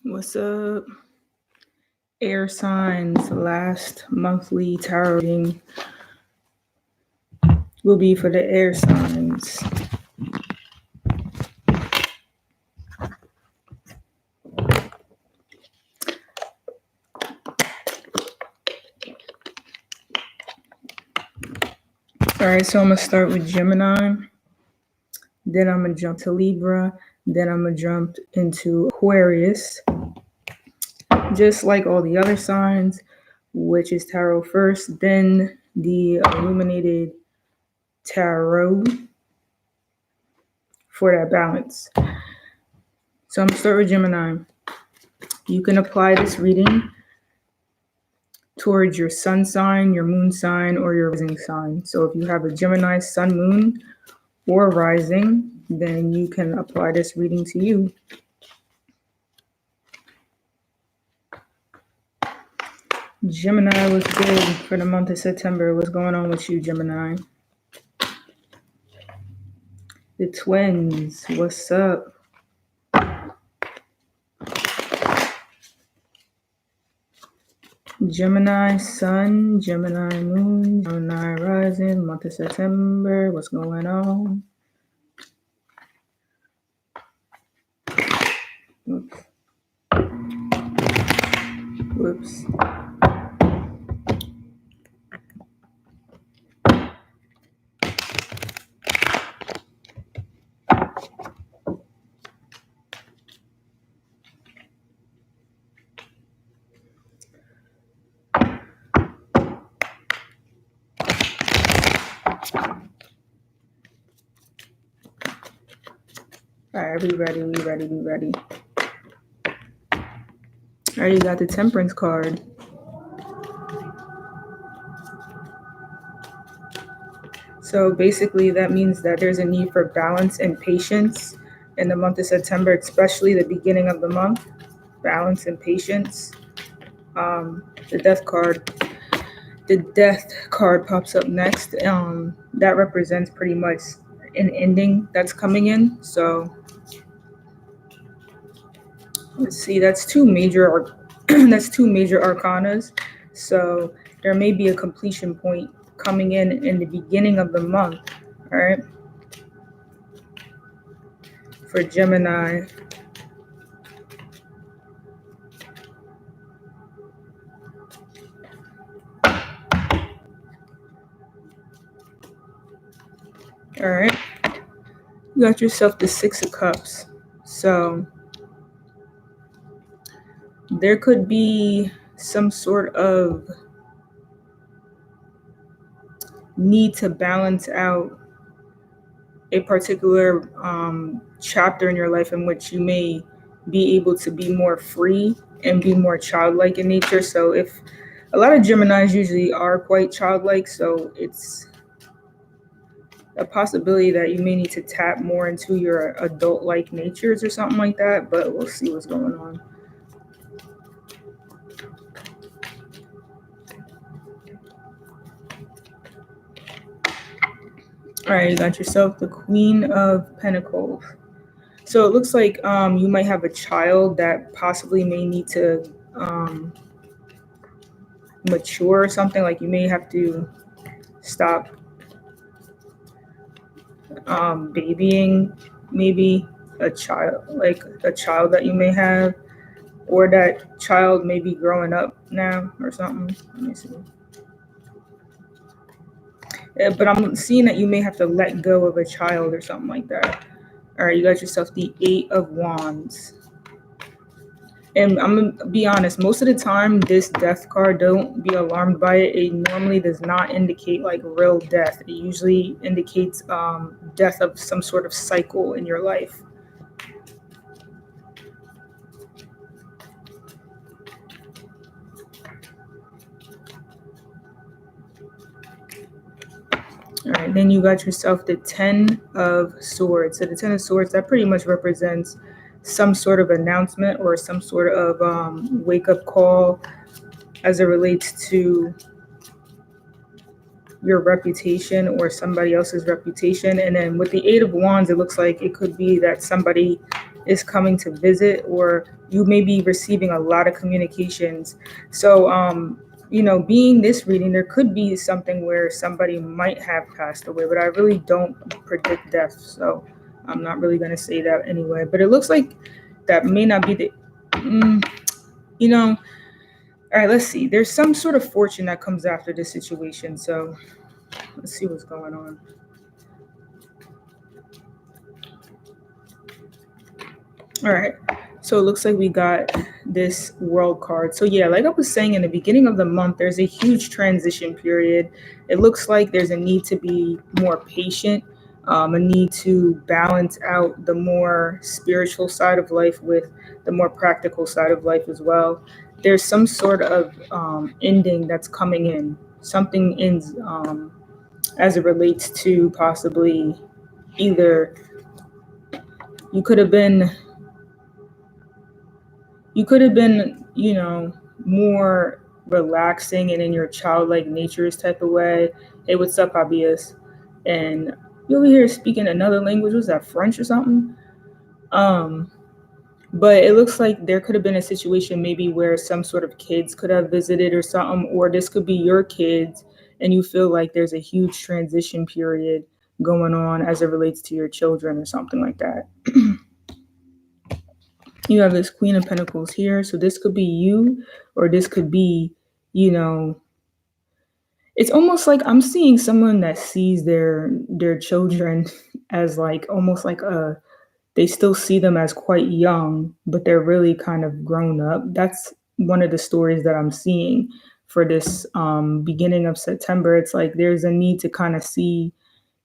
What's up? Air signs, last monthly tarot reading will be for the air signs. All right, so I'm going to start with Gemini. Then I'm going to jump to Libra. Then I'm going to jump into Aquarius. Just like all the other signs, which is tarot first, then the illuminated tarot for that balance. So I'm going to start with Gemini. You can apply this reading towards your sun sign, your moon sign, or your rising sign. So if you have a Gemini sun, moon, or rising, then you can apply this reading to you. Gemini was good for the month of September. What's going on with you, Gemini? The twins, what's up? Gemini sun, Gemini moon, Gemini rising, month of September. What's going on? Whoops. All right, we ready. All right, you got the Temperance card. So basically that means that there's a need for balance and patience in the month of September, especially the beginning of the month. Balance and patience. The death card pops up next. That represents pretty much an ending that's coming in. So let's see, that's two major arcanas. So there may be a completion point coming in the beginning of the month. All right, for Gemini. All right, you got yourself the Six of Cups. So there could be some sort of need to balance out a particular chapter in your life in which you may be able to be more free and be more childlike in nature. So if a lot of Geminis usually are quite childlike, so it's a possibility that you may need to tap more into your adult-like natures or something like that, but we'll see what's going on. All right, you got yourself the Queen of Pentacles. So it looks like you might have a child that possibly may need to mature or something. Like you may have to stop babying maybe a child that you may have, or that child may be growing up now or something. Let me see. But I'm seeing that you may have to let go of a child or something like that. All right, you got yourself the Eight of Wands. And I'm going to be honest, most of the time, this death card, don't be alarmed by it. It normally does not indicate like real death. It usually indicates death of some sort of cycle in your life. All right, then you got yourself the Ten of Swords. So the Ten of Swords, that pretty much represents some sort of announcement or some sort of wake-up call as it relates to your reputation or somebody else's reputation. And then with the Eight of Wands, it looks like it could be that somebody is coming to visit, or you may be receiving a lot of communications. So, being this reading, there could be something where somebody might have passed away, but I really don't predict death. So I'm not really going to say that anyway. But it looks like that may not be the, all right, let's see. There's some sort of fortune that comes after this situation. So let's see what's going on. All right. So it looks like we got this World card. So yeah, like I was saying in the beginning of the month, there's a huge transition period. It looks like there's a need to be more patient, a need to balance out the more spiritual side of life with the more practical side of life as well. There's some sort of ending that's coming in. Something ends as it relates to possibly either you could have been, more relaxing and in your childlike natures type of way. Hey, what's up, Habias? And you over here speaking another language. Was that French or something? But it looks like there could have been a situation maybe where some sort of kids could have visited or something, or this could be your kids, and you feel like there's a huge transition period going on as it relates to your children or something like that. You have this Queen of Pentacles here. So this could be you, or this could be, it's almost like I'm seeing someone that sees their children as like almost like they still see them as quite young, but they're really kind of grown up. That's one of the stories that I'm seeing for this beginning of September. It's like there's a need to kind of see,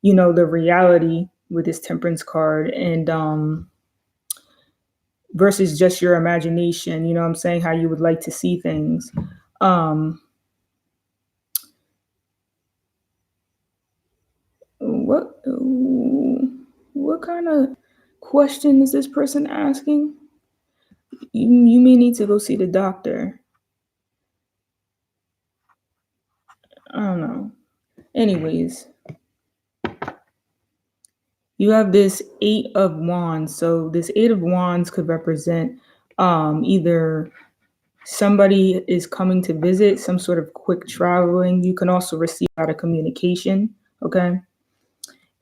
the reality with this Temperance card, and versus just your imagination, what I'm saying, how you would like to see things. What kind of question is this person asking? You may need to go see the doctor. I don't know. Anyways, you have this Eight of Wands. So this Eight of Wands could represent either somebody is coming to visit, some sort of quick traveling. You can also receive a lot of communication, okay?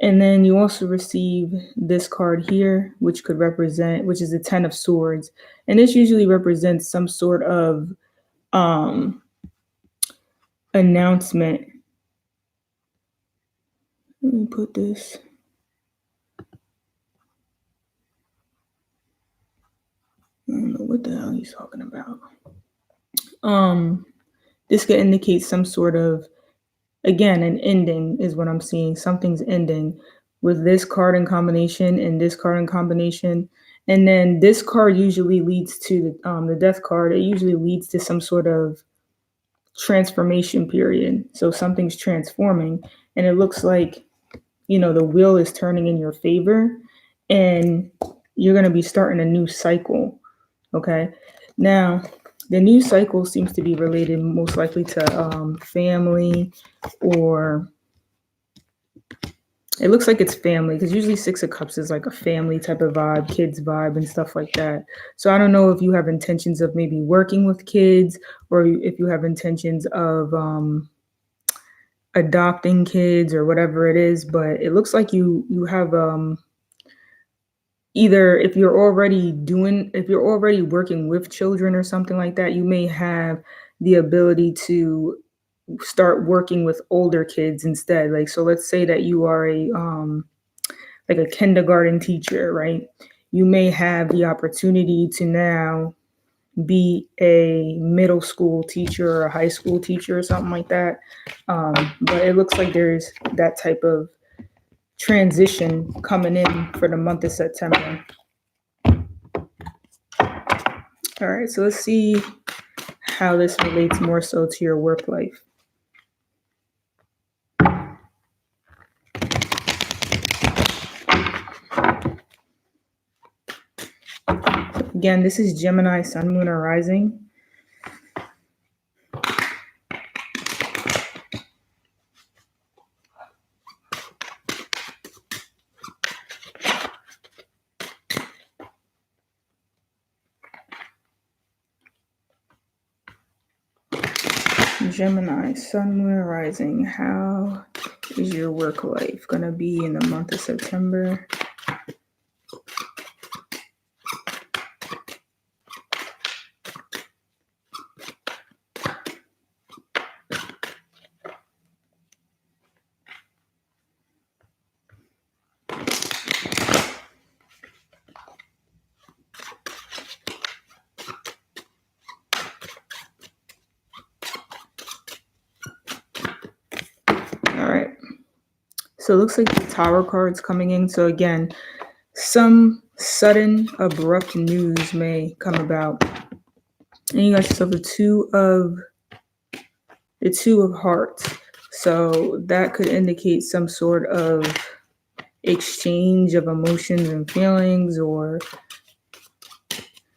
And then you also receive this card here, which is the Ten of Swords. And this usually represents some sort of announcement. Let me put this. I don't know what the hell he's talking about. This could indicate some sort of, again, an ending is what I'm seeing. Something's ending with this card in combination and this card in combination. And then this card usually leads to the Death card. It usually leads to some sort of transformation period. So something's transforming, and it looks like, the wheel is turning in your favor, and you're going to be starting a new cycle. Okay. Now, the new cycle seems to be related most likely to family, or it looks like it's family, because usually Six of Cups is like a family type of vibe, kids vibe and stuff like that. So I don't know if you have intentions of maybe working with kids, or if you have intentions of adopting kids or whatever it is, but it looks like you have either if you're already working with children or something like that, you may have the ability to start working with older kids instead. Like, so let's say that you are like a kindergarten teacher, right? You may have the opportunity to now be a middle school teacher or a high school teacher or something like that. But it looks like there's that type of transition coming in for the month of September. All right, so let's see how this relates more so to your work life. Again, this is Gemini, Sun, Moon, or Rising. Gemini, Sun, Moon, Rising. How is your work life going to be in the month of September? All right. So it looks like the Tower card's coming in. So again, some sudden abrupt news may come about. And you got yourself the two of hearts. So that could indicate some sort of exchange of emotions and feelings, or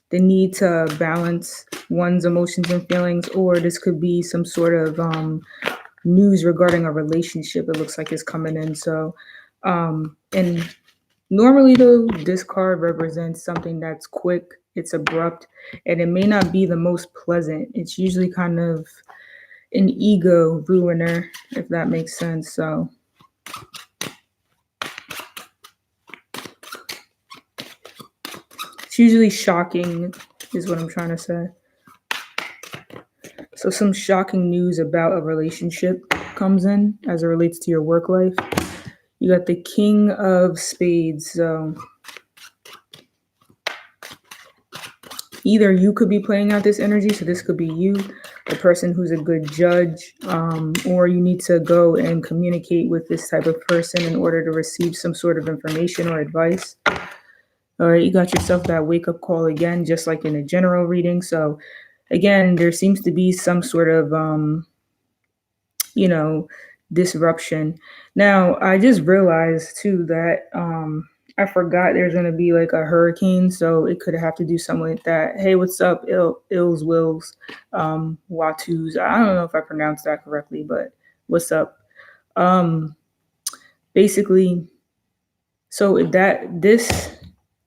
the need to balance one's emotions and feelings, or this could be some sort of news regarding a relationship. It looks like it's coming in. So and normally though, this card represents something that's quick, it's abrupt, and it may not be the most pleasant. It's usually kind of an ego ruiner, if that makes sense. So it's usually shocking, is what I'm trying to say. So some shocking news about a relationship comes in as it relates to your work life. You got the King of Spades. So either you could be playing out this energy, so this could be you, the person who's a good judge, or you need to go and communicate with this type of person in order to receive some sort of information or advice. All right, you got yourself that wake-up call again, just like in a general reading. So again, there seems to be some sort of, disruption. Now, I just realized too that I forgot there's going to be like a hurricane, so it could have to do something like that. Hey, what's up, Ills, Wills, Watus? I don't know if I pronounced that correctly, but what's up? Basically, so this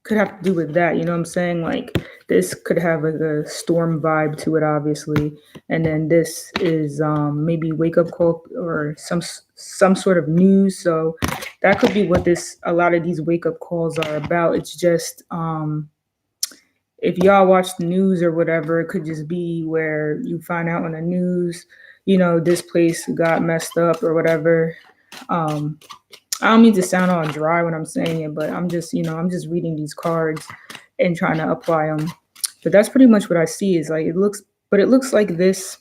could have to do with that, you know what I'm saying? Like this could have like a storm vibe to it, obviously, and then this is maybe wake up call or some sort of news. So that could be what a lot of these wake up calls are about. It's just if y'all watch the news or whatever, it could just be where you find out on the news, this place got messed up or whatever. I don't mean to sound all dry when I'm saying it, but I'm just reading these cards and trying to apply them. But that's pretty much what I see is like, it looks like this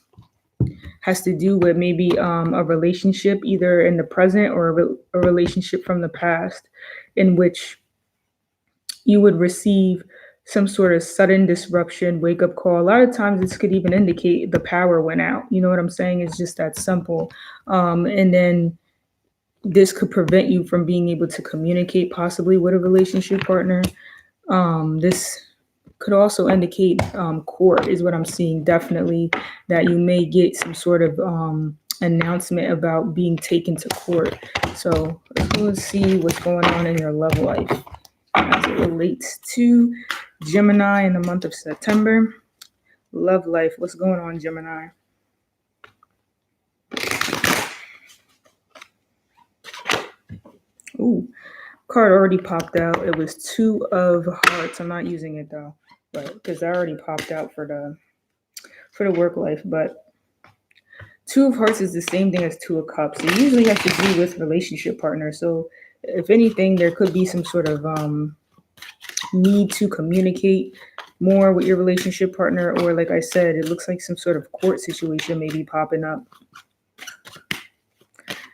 has to do with maybe a relationship either in the present or a relationship from the past, in which you would receive some sort of sudden disruption, wake up call. A lot of times this could even indicate the power went out. You know what I'm saying? It's just that simple. And then this could prevent you from being able to communicate possibly with a relationship partner. This could also indicate court is what I'm seeing, definitely, that you may get some sort of announcement about being taken to court. So let's see what's going on in your love life as it relates to Gemini in the month of September. Love life, what's going on, Gemini? Ooh, card already popped out. It was Two of Hearts. I'm not using it though, but because that already popped out for the work life. But Two of Hearts is the same thing as Two of Cups. It usually has to do with relationship partners. So if anything, there could be some sort of need to communicate more with your relationship partner, or like I said, it looks like some sort of court situation may be popping up.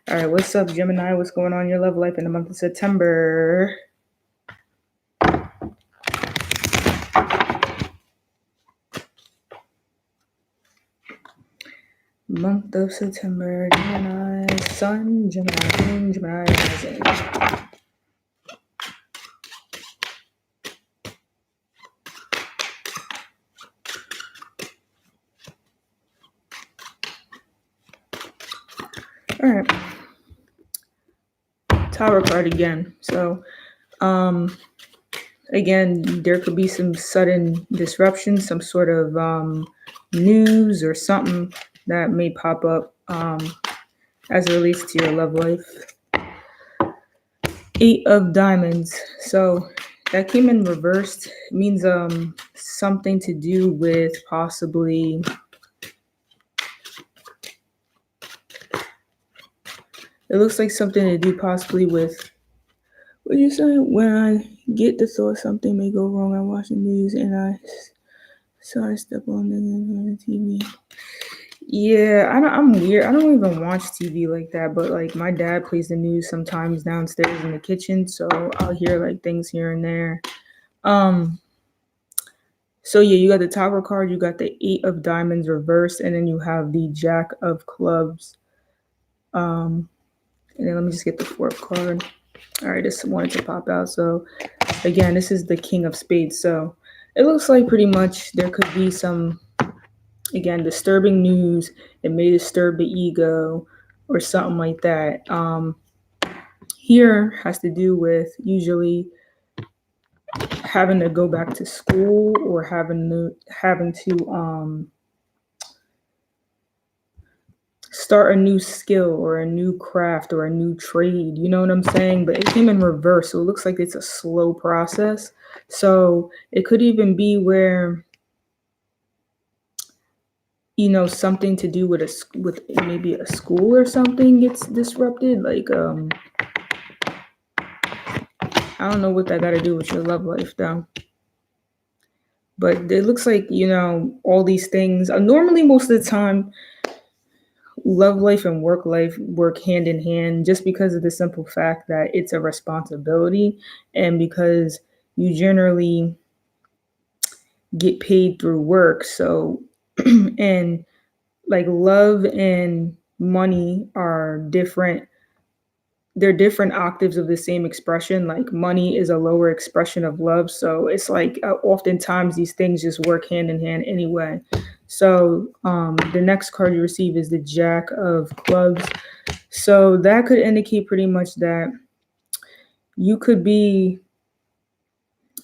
All right, what's up, Gemini? What's going on in your love life in the month of September? Month of September, Gemini, Sun, Gemini, Moon, Gemini, Rising. All right. Tower card again. So, again, there could be some sudden disruption, some sort of news or something that may pop up as it relates to your love life. 8 of Diamonds. So that came in reversed. It means something to do with possibly it looks like something to do possibly with what you say. When I get the thought something may go wrong, I watch the news and I step on the TV. Yeah, I'm weird. I don't even watch TV like that, but like my dad plays the news sometimes downstairs in the kitchen, so I'll hear like things here and there. So yeah, you got the Tower card, you got the 8 of Diamonds reversed, and then you have the Jack of Clubs. And then let me just get the 4th card. All right, this wanted to pop out. So again, this is the King of Spades. So it looks like pretty much there could be some, again, disturbing news. It may disturb the ego or something like that. Here has to do with usually having to go back to school or having to start a new skill or a new craft or a new trade. You know what I'm saying? But it came in reverse, so it looks like it's a slow process. So it could even be where, you know, something to do with maybe a school or something gets disrupted. Like I don't know what that got to do with your love life though. But it looks like, you know, all these things, normally most of the time, love life and work life work hand in hand just because of the simple fact that it's a responsibility and because you generally get paid through work. So, and like love and money are different. They're different octaves of the same expression. Like money is a lower expression of love. So it's like oftentimes these things just work hand in hand anyway. So the next card you receive is the Jack of Clubs. So that could indicate pretty much that you could be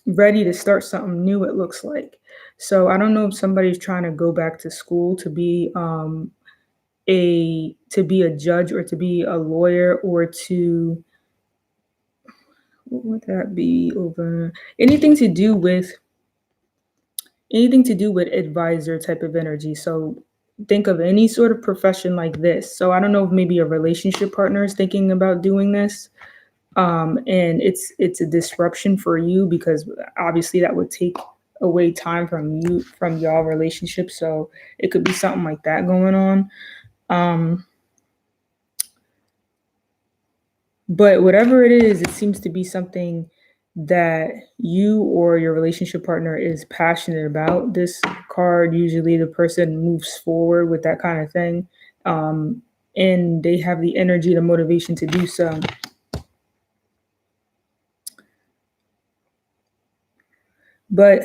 ready to start something new, it looks like. So I don't know if somebody's trying to go back to school to be a judge or to be a lawyer or to, what would that be, over anything to do with advisor type of energy. So think of any sort of profession like this. So I don't know if maybe a relationship partner is thinking about doing this. And it's a disruption for you because obviously that would take away time from y'all relationship. So it could be something like that going on. But whatever it is, it seems to be something that you or your relationship partner is passionate about. This card, usually the person moves forward with that kind of thing. And they have the energy, the motivation to do so. But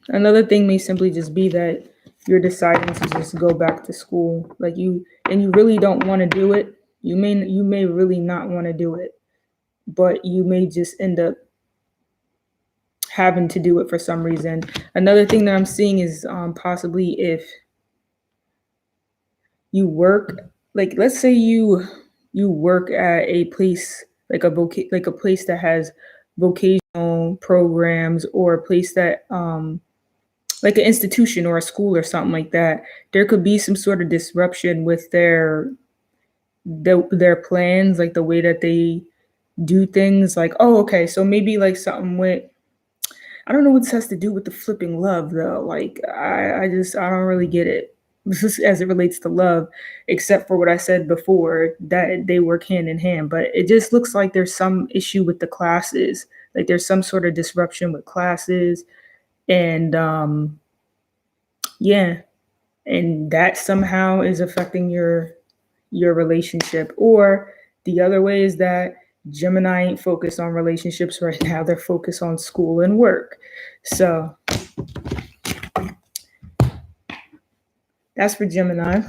another thing may simply just be that you're deciding to just go back to school. Like you really don't want to do it. You may really not want to do it, but you may just end up having to do it for some reason. Another thing that I'm seeing is possibly if you work, like let's say you work at a place like a place that has vocational programs or a place that like an institution or a school or something like that. There could be some sort of disruption with their plans, like the way that they do things. Like, oh, okay, so maybe like something with, I don't know what this has to do with the flipping love though. Like I don't really get it as it relates to love, except for what I said before, that they work hand in hand. But it just looks like there's some issue with the classes. Like there's some sort of disruption with classes. And yeah, and that somehow is affecting your relationship. Or the other way is that Gemini ain't focused on relationships right now. They're focused on school and work. So that's for Gemini.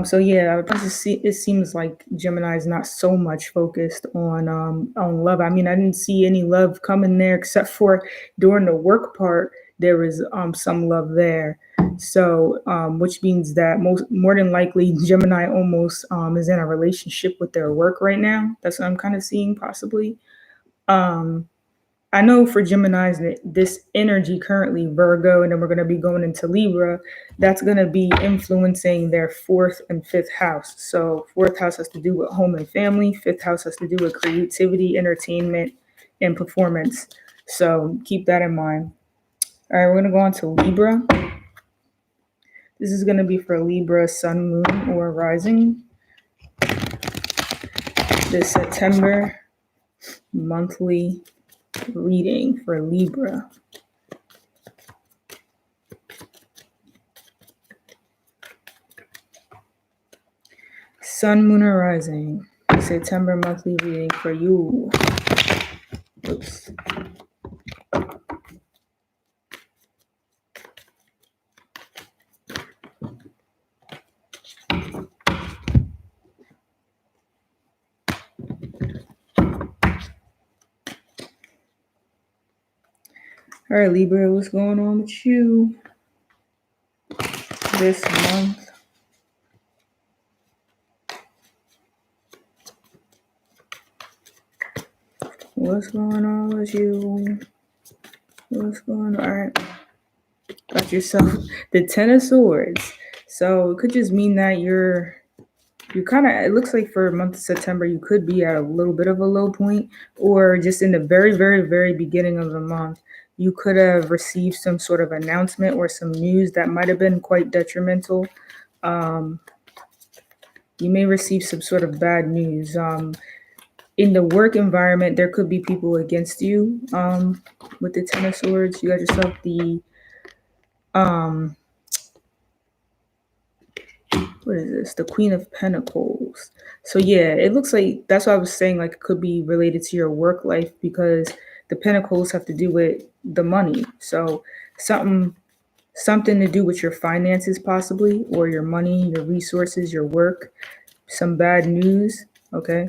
So yeah, it seems like Gemini is not so much focused on love. I mean, I didn't see any love coming there except for during the work part. There was some love there. So, which means that more than likely Gemini almost is in a relationship with their work right now. That's what I'm kind of seeing possibly. Um, I know for Geminis that this energy currently Virgo, and then we're going to be going into Libra, that's going to be influencing their fourth and fifth house. So fourth house has to do with home and family. Fifth house has to do with creativity, entertainment, and performance. So keep that in mind. All right, we're going to go on to Libra. This is going to be for Libra, Sun, Moon, or Rising. The September monthly reading for Libra. Sun, Moon, or Rising. September monthly reading for you. Oops. All right, Libra, what's going on with you this month? What's going on with you? What's going on? All right. Got yourself the Ten of Swords. So it could just mean that you kind of, it looks like for month of September, you could be at a little bit of a low point, or just in the very, very, very beginning of the month, you could have received some sort of announcement or some news that might have been quite detrimental. You may receive some sort of bad news. In the work environment, there could be people against you. With the Ten of Swords, you got yourself the what is this? The Queen of Pentacles. So yeah, it looks like that's why I was saying like it could be related to your work life, because the Pentacles have to do with the money. So something to do with your finances possibly, or your money, your resources, your work. Some bad news, okay?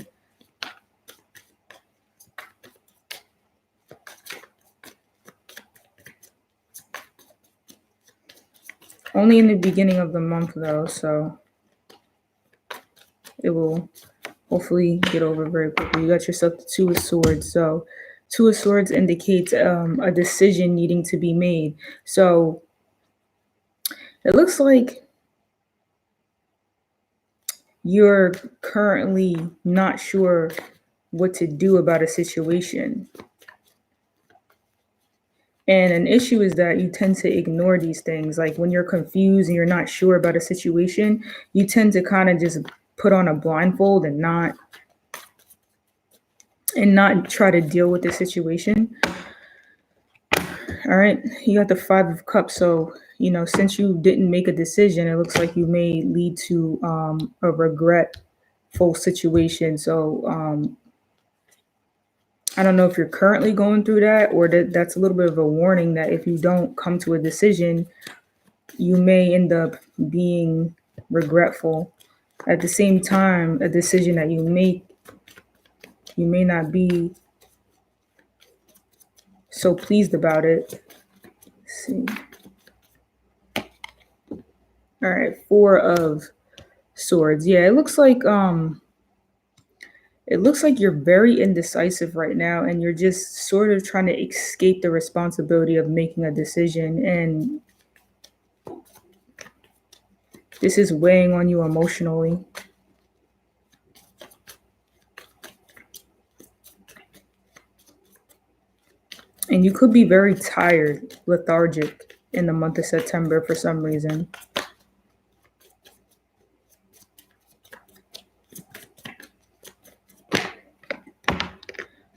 Only in the beginning of the month though, so it will hopefully get over very quickly. You got yourself the Two of Swords. So Two of Swords indicates a decision needing to be made. So it looks like you're currently not sure what to do about a situation. And an issue is that you tend to ignore these things. Like when you're confused and you're not sure about a situation, you tend to kind of just put on a blindfold and not try to deal with the situation. All right, you got the Five of Cups. So, since you didn't make a decision, it looks like you may lead to a regretful situation. So, I don't know if you're currently going through that, or that's a little bit of a warning that if you don't come to a decision, you may end up being regretful. At the same time, a decision that you make, you may not be so pleased about it. Let's see. All right, Four of Swords. Yeah, it looks like you're very indecisive right now, and you're just sort of trying to escape the responsibility of making a decision, and this is weighing on you emotionally. And you could be very tired, lethargic in the month of September for some reason.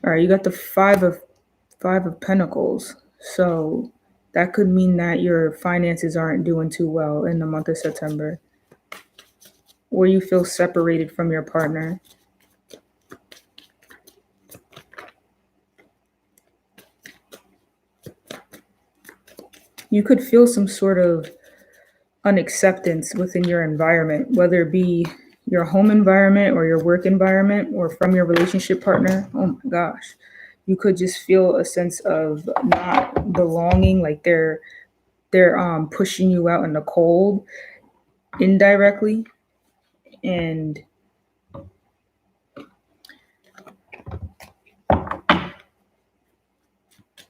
All right, you got the Five of Pentacles. So that could mean that your finances aren't doing too well in the month of September, or you feel separated from your partner. You could feel some sort of unacceptance within your environment, whether it be your home environment or your work environment or from your relationship partner. Oh my gosh. You could just feel a sense of not belonging, like they're they're pushing you out in the cold indirectly. And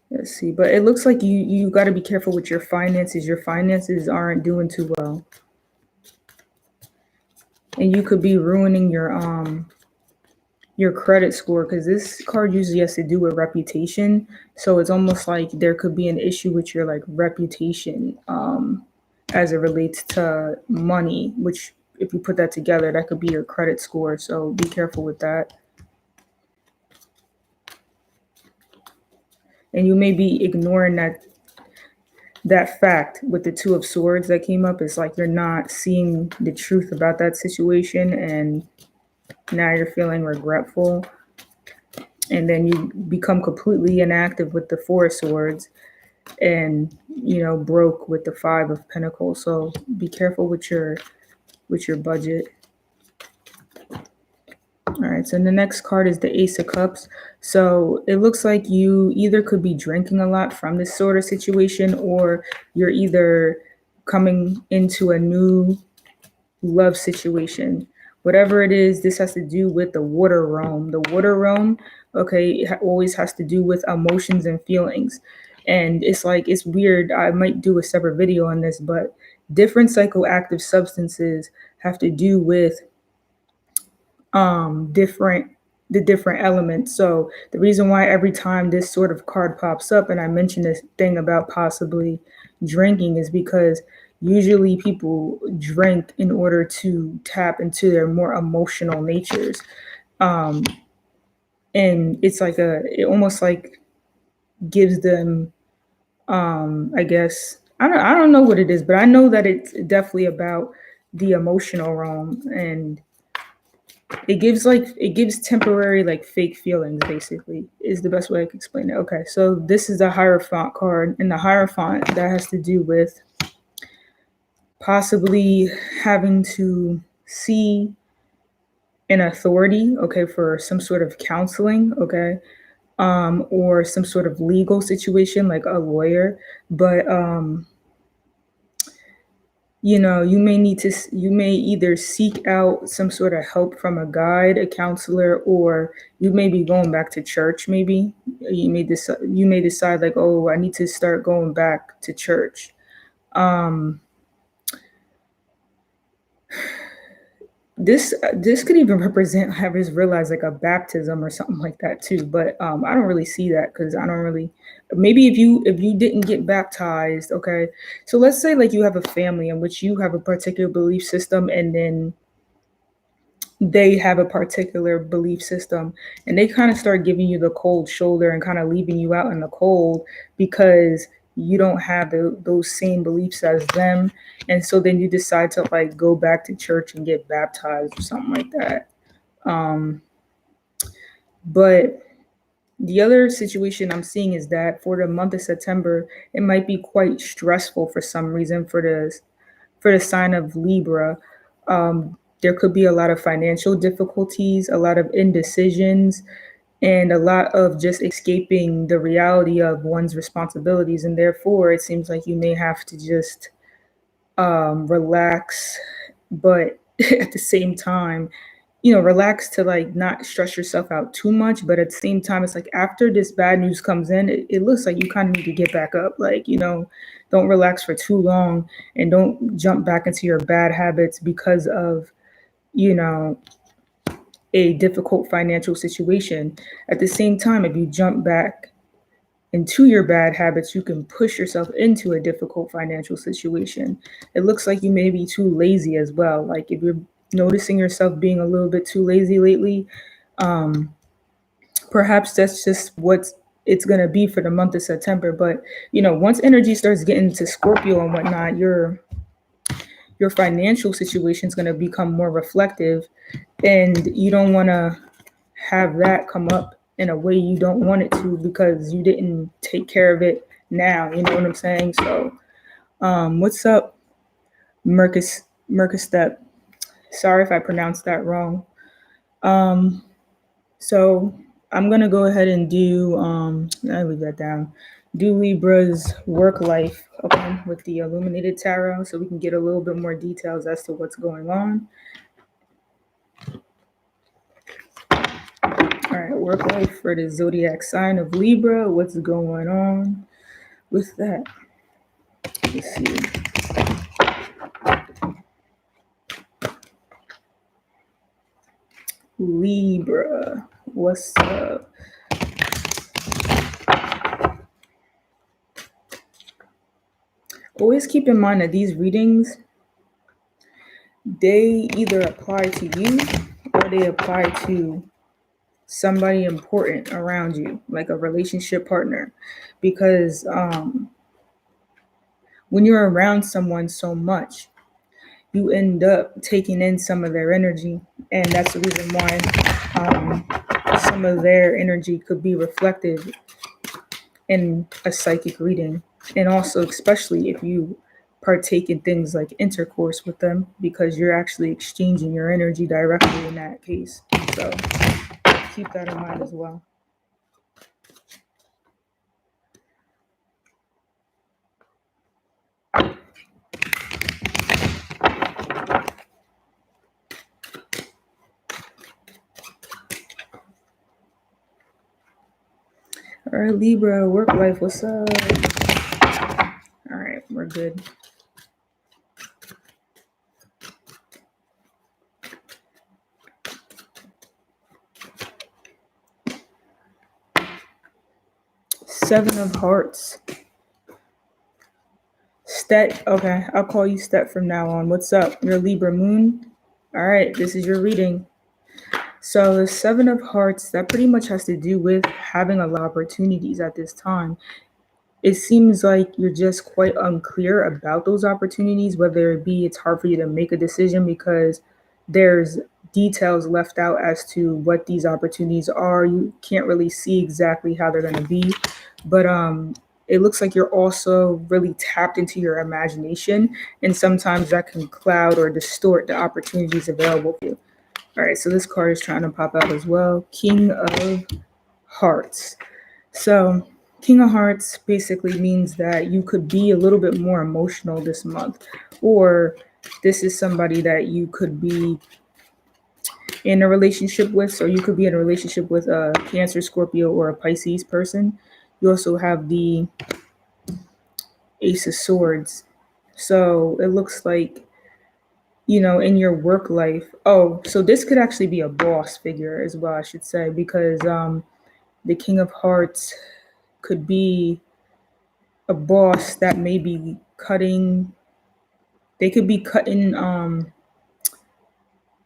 let's see, but it looks like you got to be careful with your finances. Your finances aren't doing too well, and you could be ruining your credit score, because this card usually has to do with reputation. So it's almost like there could be an issue with your like reputation as it relates to money, which if you put that together, that could be your credit score. So be careful with that. And you may be ignoring that fact with the Two of Swords that came up. It's like you're not seeing the truth about that situation, and now you're feeling regretful. And then you become completely inactive with the Four of Swords, and broke with the Five of Pentacles. So be careful with your budget. All right, so the next card is the Ace of Cups. So it looks like you either could be drinking a lot from this sort of situation, or you're either coming into a new love situation. Whatever it is, this has to do with the water realm. The water realm, okay, it always has to do with emotions and feelings. And it's like, it's weird. I might do a separate video on this, but different psychoactive substances have to do with the different elements. So the reason why every time this sort of card pops up and I mention this thing about possibly drinking is because usually people drink in order to tap into their more emotional natures. And it's like it almost like gives them, I guess, I don't know what it is, but I know that it's definitely about the emotional realm, and it gives temporary like fake feelings, basically, is the best way I can explain it. Okay, so this is the Hierophant card, and the Hierophant, that has to do with possibly having to see an authority, okay, for some sort of counseling, okay, or some sort of legal situation like a lawyer. But you may either seek out some sort of help from a guide, a counselor, or you may be going back to church. Maybe you may decide like, oh, I need to start going back to church. This could even represent, I just realized, like a baptism or something like that too. But I don't really see that, because I don't really. Maybe if you didn't get baptized, okay. So let's say like you have a family in which you have a particular belief system, and then they have a particular belief system, and they kind of start giving you the cold shoulder and kind of leaving you out in the cold because you don't have those same beliefs as them. And so then you decide to like go back to church and get baptized or something like that. But the other situation I'm seeing is that for the month of September, it might be quite stressful for some reason for the sign of Libra. There could be a lot of financial difficulties, a lot of indecisions, and a lot of just escaping the reality of one's responsibilities. And therefore, it seems like you may have to just relax, but at the same time, relax to like not stress yourself out too much. But at the same time, it's like after this bad news comes in, it looks like you kind of need to get back up. Like, don't relax for too long, and don't jump back into your bad habits because of, a difficult financial situation. At the same time, if you jump back into your bad habits, you can push yourself into a difficult financial situation. It looks like you may be too lazy as well. Like if you're noticing yourself being a little bit too lazy lately, perhaps that's just what it's going to be for the month of September. But, once energy starts getting to Scorpio and whatnot, your financial situation is going to become more reflective, and you don't want to have that come up in a way you don't want it to because you didn't take care of it now. You know what I'm saying? So, what's up, Mercus Step? Sorry if I pronounced that wrong. So I'm gonna go ahead and do. I leave that down. do Libra's work life open with the illuminated tarot so we can get a little bit more details as to what's going on. All right, work life for the zodiac sign of Libra. What's going on with that? Let's see. Libra, what's up? Always keep in mind that these readings, they either apply to you or they apply to somebody important around you, like a relationship partner, because when you're around someone so much, you end up taking in some of their energy, and that's the reason why some of their energy could be reflected in a psychic reading, and also especially if you partake in things like intercourse with them, because you're actually exchanging your energy directly in that case. So keep that in mind as well. All right, Libra, work life, what's up? All right, we're good. Seven of Hearts. Stet, okay, I'll call you Stet from now on. What's up? Your Libra moon. All right, this is your reading. So the Seven of Hearts, that pretty much has to do with having a lot of opportunities at this time. It seems like you're just quite unclear about those opportunities, whether it be it's hard for you to make a decision because there's details left out as to what these opportunities are. You can't really see exactly how they're going to be, but it looks like you're also really tapped into your imagination, and sometimes that can cloud or distort the opportunities available for you. All right, so this card is trying to pop out as well. King of Hearts. So King of Hearts basically means that you could be a little bit more emotional this month, or this is somebody that you could be in a relationship with. So you could be in a relationship with a Cancer, Scorpio, or a Pisces person. You also have the Ace of Swords. So it looks like, in your work life. Oh, so this could actually be a boss figure as well, I should say, because the King of Hearts could be a boss that may be cutting. They could be cutting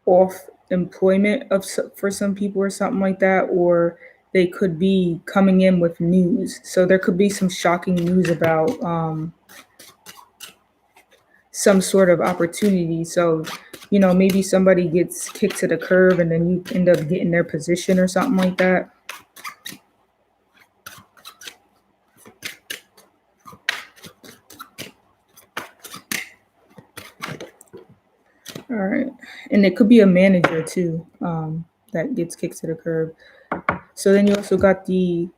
off employment for some people or something like that, or they could be coming in with news. So there could be some shocking news about some sort of opportunity. So, maybe somebody gets kicked to the curb and then you end up getting their position or something like that. All right. And it could be a manager too that gets kicked to the curb. So then you also got the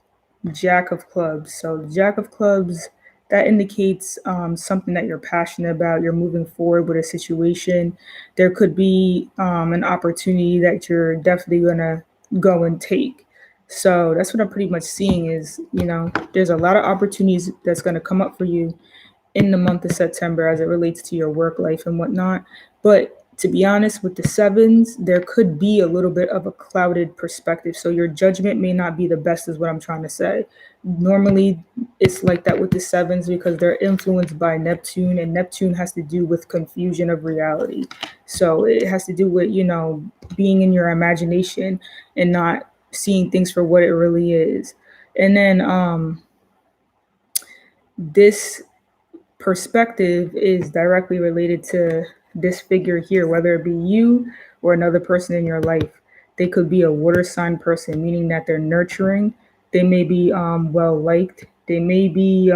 Jack of Clubs. So the Jack of Clubs, that indicates something that you're passionate about. You're moving forward with a situation. There could be an opportunity that you're definitely going to go and take. So that's what I'm pretty much seeing is, there's a lot of opportunities that's going to come up for you in the month of September as it relates to your work life and whatnot. But to be honest, with the sevens, there could be a little bit of a clouded perspective. So your judgment may not be the best, is what I'm trying to say. Normally, it's like that with the sevens because they're influenced by Neptune, and Neptune has to do with confusion of reality. So it has to do with, being in your imagination and not seeing things for what it really is. And then this perspective is directly related to this figure here, whether it be you or another person in your life. They could be a water sign person, meaning that they're nurturing. They may be well liked. They may be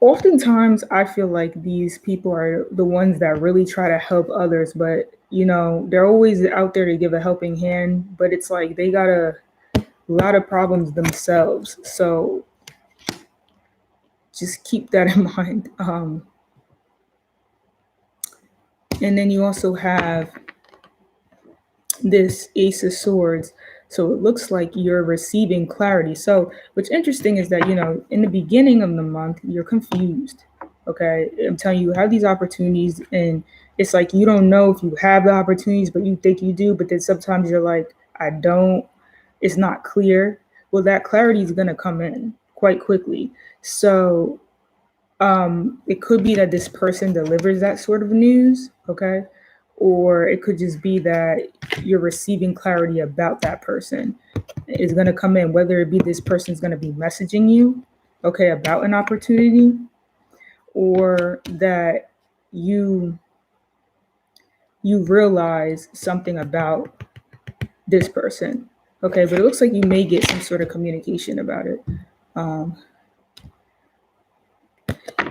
oftentimes I feel like these people are the ones that really try to help others, but they're always out there to give a helping hand, but it's like they gotta a lot of problems themselves. So just keep that in mind. And then you also have this Ace of Swords. So it looks like you're receiving clarity. So what's interesting is that, in the beginning of the month, you're confused. Okay. I'm telling you, you have these opportunities, and it's like you don't know if you have the opportunities, but you think you do. But then sometimes you're like, I don't. It's not clear. Well, that clarity is going to come in quite quickly. So it could be that this person delivers that sort of news. Okay. Or it could just be that you're receiving clarity about that person is going to come in, whether it be this person's going to be messaging you, okay, about an opportunity, or that you realize something about this person. Okay, but it looks like you may get some sort of communication about it.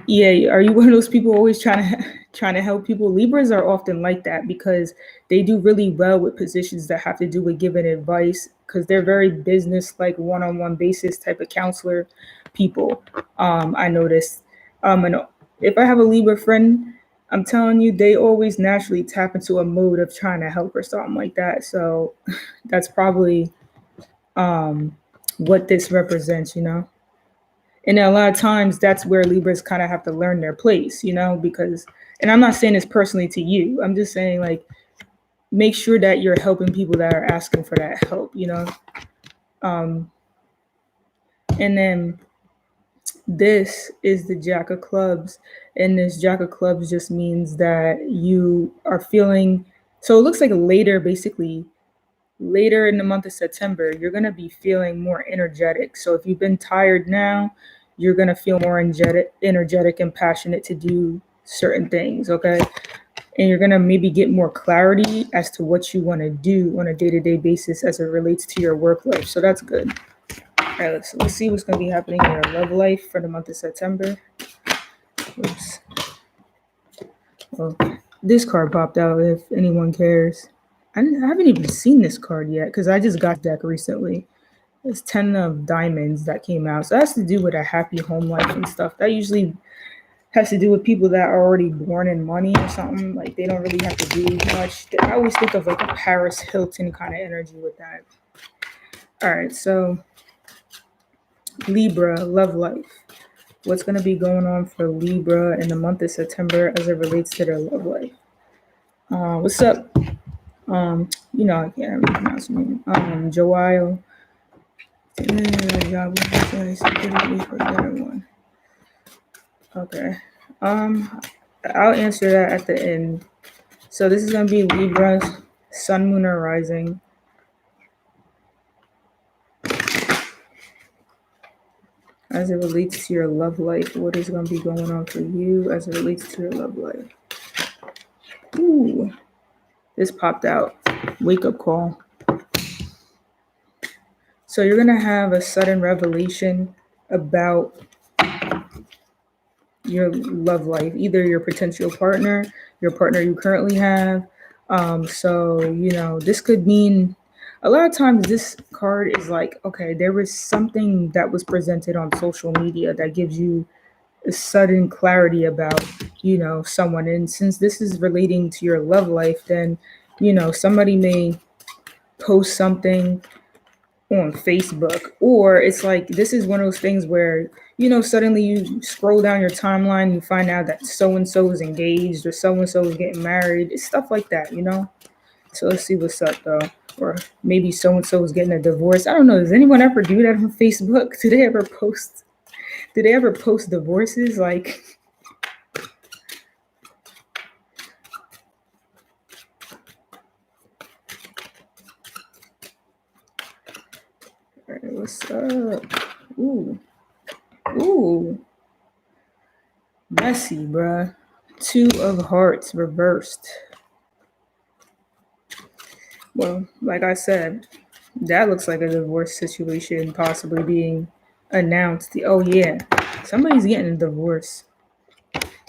Yeah, are you one of those people always trying to help people? Libras are often like that because they do really well with positions that have to do with giving advice, because they're very business, like one-on-one basis type of counselor people. I noticed. And if I have a Libra friend, I'm telling you, they always naturally tap into a mode of trying to help or something like that. So that's probably what this represents. And a lot of times that's where Libras kind of have to learn their place, because, and I'm not saying this personally to you, I'm just saying, like, make sure that you're helping people that are asking for that help. And then this is the Jack of Clubs. And this Jack of Clubs just means that you are feeling, so it looks like basically later in the month of September, you're going to be feeling more energetic. So if you've been tired now, you're going to feel more energetic and passionate to do certain things, okay? And you're going to maybe get more clarity as to what you want to do on a day-to-day basis as it relates to your work life. So that's good. All right, let's see what's going to be happening in your love life for the month of September. Oops. Well, this card popped out, if anyone cares. I haven't even seen this card yet because I just got deck recently. It's 10 of Diamonds that came out. So that has to do with a happy home life and stuff. That usually has to do with people that are already born in money or something. Like, they don't really have to do much. I always think of like a Paris Hilton kind of energy with that. All right, so Libra, love life. What's going to be going on for Libra in the month of September as it relates to their love life? What's up? I can't really pronounce his name. Joel. Okay. I'll answer that at the end. So this is gonna be Libra's Sun, Moon, or Rising. As it relates to your love life, what is gonna be going on for you as it relates to your love life? Ooh, this popped out. Wake up call. So you're going to have a sudden revelation about your love life, either your potential partner, your partner you currently have. This could mean, a lot of times this card is like, okay, there was something that was presented on social media that gives you a sudden clarity about, someone. And since this is relating to your love life, then, somebody may post something on Facebook, or it's like, this is one of those things where, suddenly you scroll down your timeline, you find out that so-and-so is engaged or so-and-so is getting married. It's stuff like that, So let's see what's up though. Or maybe so-and-so is getting a divorce. I don't know. Does anyone ever do that on Facebook? Do they ever post divorces? Like, all right, what's up? Ooh. Messy, bruh. 2 of Hearts reversed. Well, like I said, that looks like a divorce situation possibly being announced. Oh yeah, somebody's getting a divorce.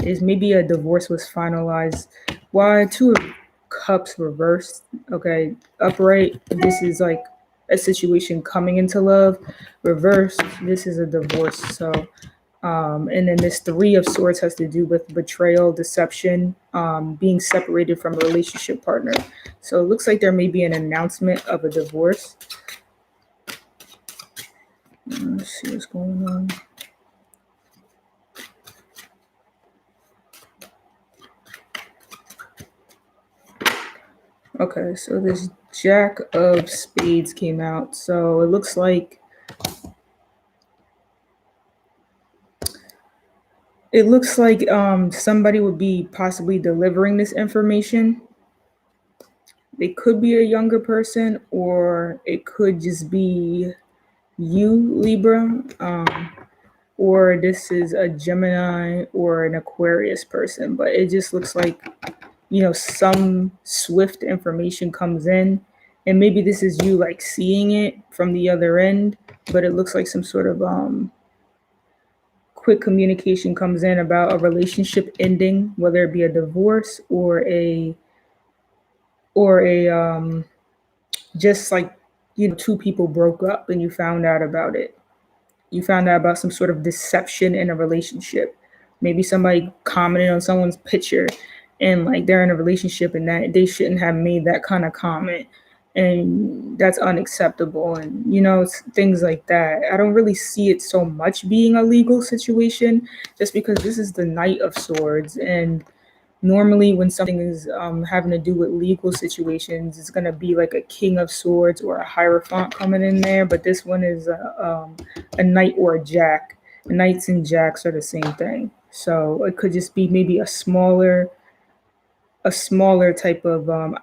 Maybe a divorce was finalized. Why 2 of Cups reversed? Okay, upright. This is like a situation coming into love. Reversed, this is a divorce. So and then this Three of Swords has to do with betrayal, deception, being separated from a relationship partner. So it looks like there may be an announcement of a divorce. Let's see what's going on. Okay, so this Jack of Spades came out. So it looks like somebody would be possibly delivering this information. They could be a younger person, or it could just be you, Libra, or this is a Gemini or an Aquarius person. But it just looks like, some swift information comes in, and maybe this is you like seeing it from the other end, but it looks like some sort of quick communication comes in about a relationship ending, whether it be a divorce or a just like, two people broke up and you found out about it. You found out about some sort of deception in a relationship. Maybe somebody commented on someone's picture and like they're in a relationship and that they shouldn't have made that kind of comment, and that's unacceptable, and things like that. I don't really see it so much being a legal situation, just because this is the Knight of Swords, and normally when something is having to do with legal situations, it's going to be like a King of Swords or a Hierophant coming in there, but this one is a Knight or a Jack. Knights and Jacks are the same thing, so it could just be maybe a smaller type of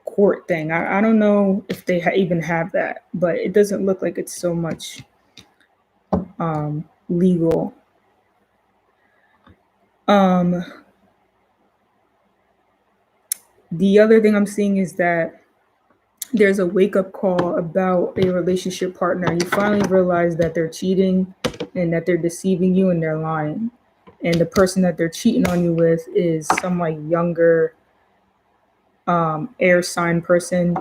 court thing. I don't know if they even have that, but it doesn't look like it's so much legal. The other thing I'm seeing is that there's a wake-up call about a relationship partner. You finally realize that they're cheating and that they're deceiving you and they're lying. And the person that they're cheating on you with is some like younger air sign person,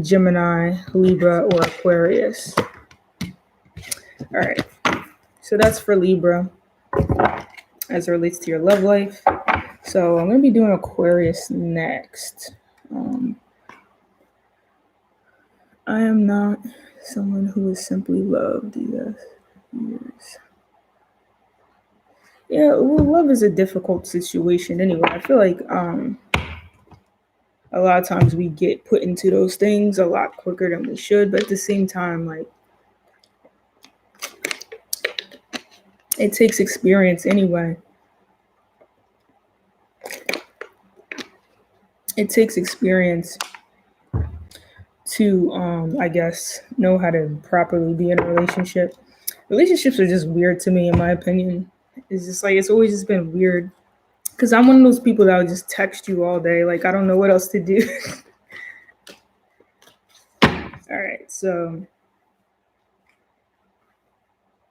Gemini, Libra, or Aquarius. All right, so that's for Libra as it relates to your love life. So I'm going to be doing Aquarius next. I am not someone who is simply loved. Yes. Yeah, well, love is a difficult situation anyway. I feel like a lot of times we get put into those things a lot quicker than we should, but at the same time, like, it takes experience anyway. It takes experience to, I guess, know how to properly be in a relationship. Relationships are just weird to me, in my opinion. It's just like, it's always just been weird. Because I'm one of those people that will just text you all day. Like, I don't know what else to do. All right, so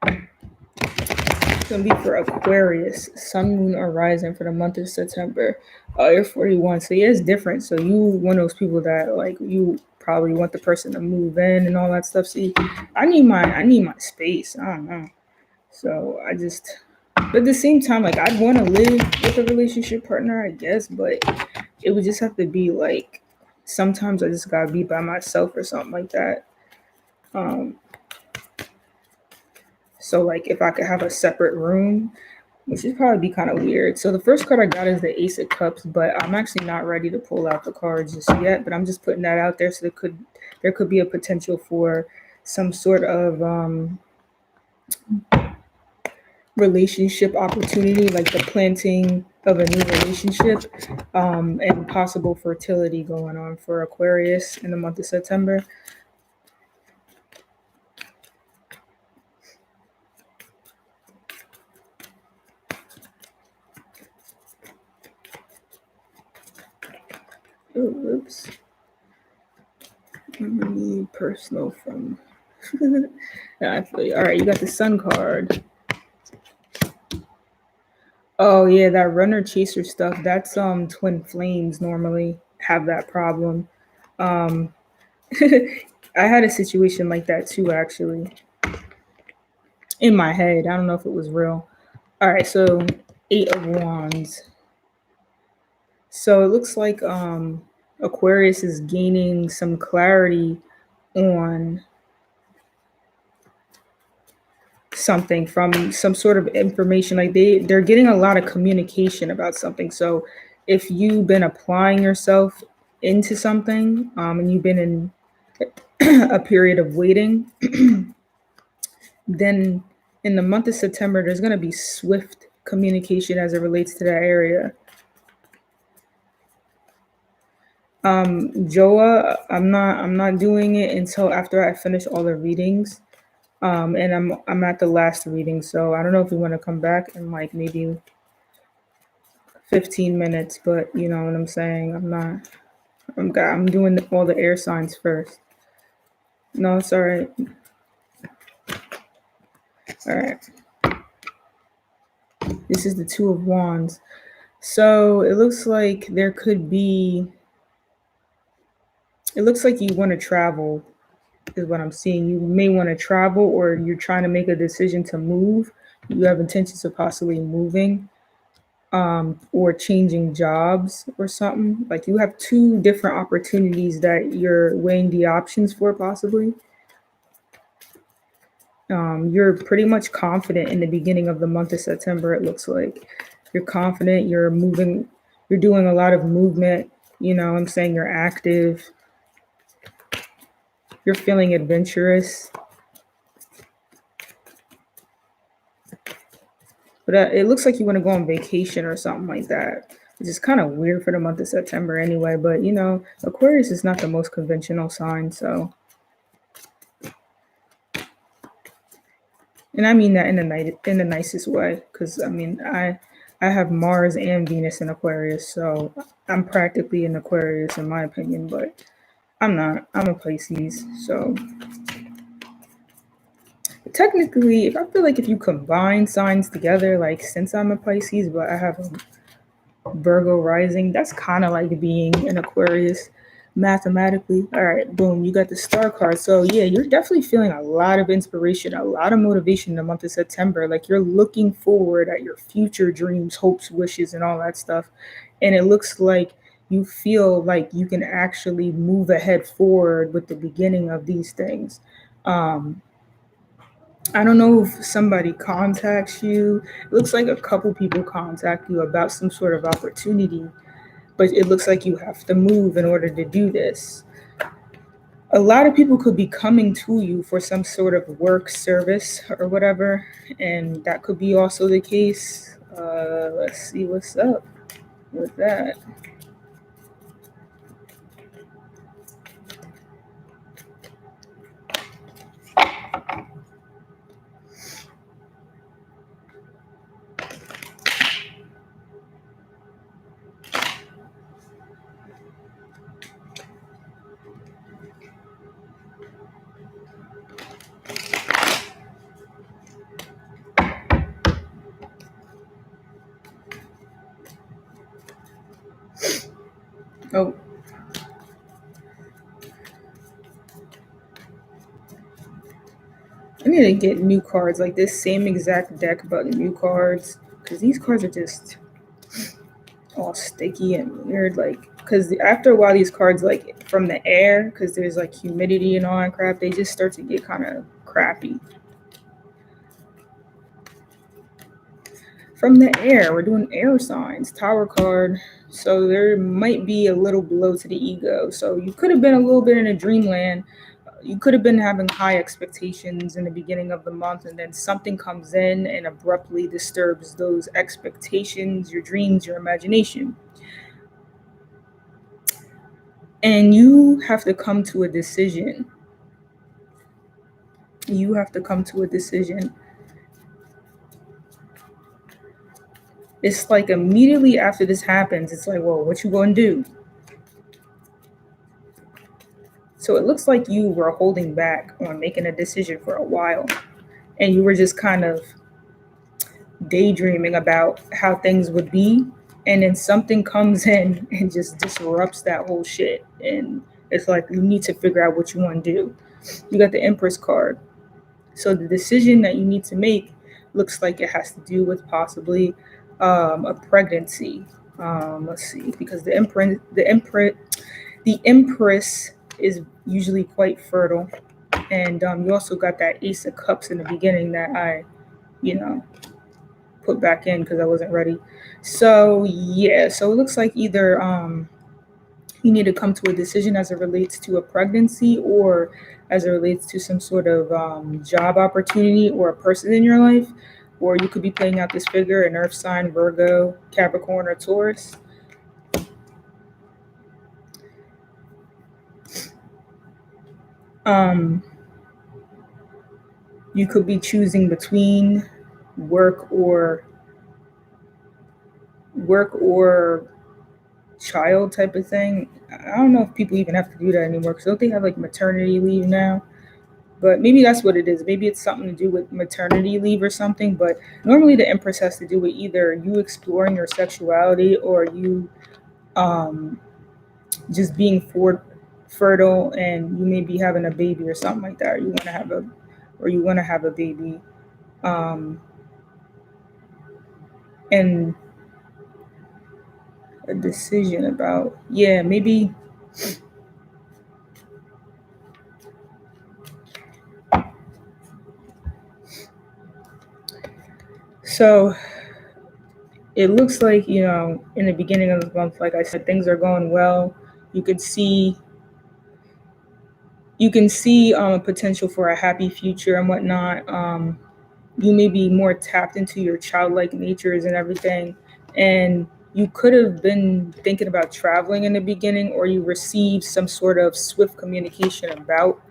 it's going to be for Aquarius, Sun, Moon, or Rising for the month of September. You're 41, so yeah, it's different. So you one of those people that, like, you probably want the person to move in and all that stuff. See, I need my space. I don't know. So but at the same time, like, I'd want to live with a relationship partner, I guess, but it would just have to be like, sometimes I just gotta be by myself or something like that. So like, if I could have a separate room, which would probably be kind of weird. So the first card I got is the Ace of Cups, but I'm actually not ready to pull out the cards just yet, but I'm just putting that out there. So there could be a potential for some sort of relationship opportunity, like the planting of a new relationship, and possible fertility going on for Aquarius in the month of September. Oh, oops. I'm gonna need personal from. Yeah, I feel you. All right, you got the Sun card. Oh yeah, that runner chaser stuff. That's twin flames normally have that problem. I had a situation like that too, actually, in my head. I don't know if it was real. All right, so Eight of Wands. So it looks like Aquarius is gaining some clarity on something from some sort of information. Like they're getting a lot of communication about something. So if you've been applying yourself into something, and you've been in a period of waiting, then in the month of September there's going to be swift communication as it relates to that area. Joa, I'm not doing it until after I finish all the readings. And I'm at the last reading, so I don't know if you want to come back in like maybe 15 minutes, but you know what I'm saying. I'm doing all the air signs first. No, it's all right. All right. This is the Two of Wands. So it looks like there could be. It looks like you want to travel, is what I'm seeing. You may want to travel, or you're trying to make a decision to move. You have intentions of possibly moving, or changing jobs or something. Like you have two different opportunities that you're weighing the options for, possibly. You're pretty much confident in the beginning of the month of September. It looks like you're confident, you're moving, you're doing a lot of movement. You know, I'm saying you're active, you're feeling adventurous. But it looks like you want to go on vacation or something like that, which is kind of weird for the month of September anyway. But you know, Aquarius is not the most conventional sign, so. And I mean that in the nicest way, because I mean I have Mars and Venus in Aquarius, so I'm practically an Aquarius in my opinion, but I'm not. I'm a Pisces, so technically, if I feel like if you combine signs together, like since I'm a Pisces, but I have a Virgo rising, that's kind of like being an Aquarius mathematically. All right, boom, you got the star card. So yeah, you're definitely feeling a lot of inspiration, a lot of motivation in the month of September. Like you're looking forward at your future dreams, hopes, wishes, and all that stuff. And it looks like you feel like you can actually move ahead forward with the beginning of these things. I don't know if somebody contacts you. It looks like a couple people contact you about some sort of opportunity, but it looks like you have to move in order to do this. A lot of people could be coming to you for some sort of work service or whatever, and that could be also the case. Let's see what's up with that. Oh, I need to get new cards, like this same exact deck, but new cards, because these cards are just all sticky and weird. Like, because after a while, these cards, like from the air, because there's like humidity and all that crap, they just start to get kind of crappy. From the air, we're doing air signs, Tower card. So there might be a little blow to the ego. So you could have been a little bit in a dreamland. You could have been having high expectations in the beginning of the month, and then something comes in and abruptly disturbs those expectations, your dreams, your imagination. And you have to come to a decision. You have to come to a decision. It's like immediately after this happens, it's like, well, what you gonna do? So it looks like you were holding back on making a decision for a while, and you were just kind of daydreaming about how things would be, and then something comes in and just disrupts that whole shit, and It's like you need to figure out what you want to do. You got the Empress card. So the decision that you need to make looks like it has to do with possibly a pregnancy. Let's see, because the Empress is usually quite fertile, and you also got that Ace of Cups in the beginning that I, you know, put back in because I wasn't ready. So yeah, so it looks like either you need to come to a decision as it relates to a pregnancy or as it relates to some sort of job opportunity or a person in your life, or you could be playing out this figure, an earth sign, Virgo, Capricorn, or Taurus. Um, you could be choosing between work or work or child type of thing. I don't know if people even have to do that anymore because don't they have like maternity leave now? But maybe that's what it is. Maybe it's something to do with maternity leave or something. But normally the Empress has to do with either you exploring your sexuality or you um, just being fertile and you may be having a baby or something like that. Or you want to have a baby. Um, and a decision about, yeah, maybe. So it looks like, in the beginning of the month, like I said, things are going well. You could see you can see a potential for a happy future and whatnot. You may be more tapped into your childlike natures and everything. And you could have been thinking about traveling in the beginning, or you received some sort of swift communication about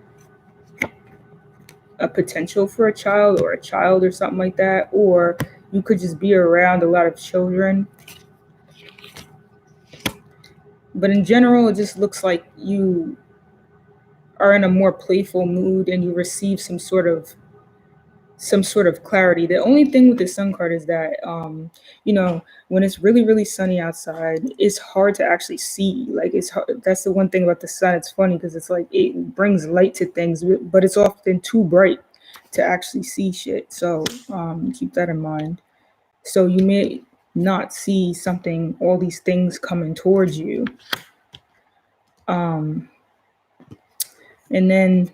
a potential for a child or something like that. Or you could just be around a lot of children. But in general, it just looks like you are in a more playful mood and you receive some sort of clarity. The only thing with the sun card is that, when it's really, really sunny outside, it's hard to actually see. Like it's hard. That's the one thing about the sun. It's funny because it's like it brings light to things, but it's often too bright to actually see shit. So keep that in mind. So you may not see all these things coming towards you. Um, and then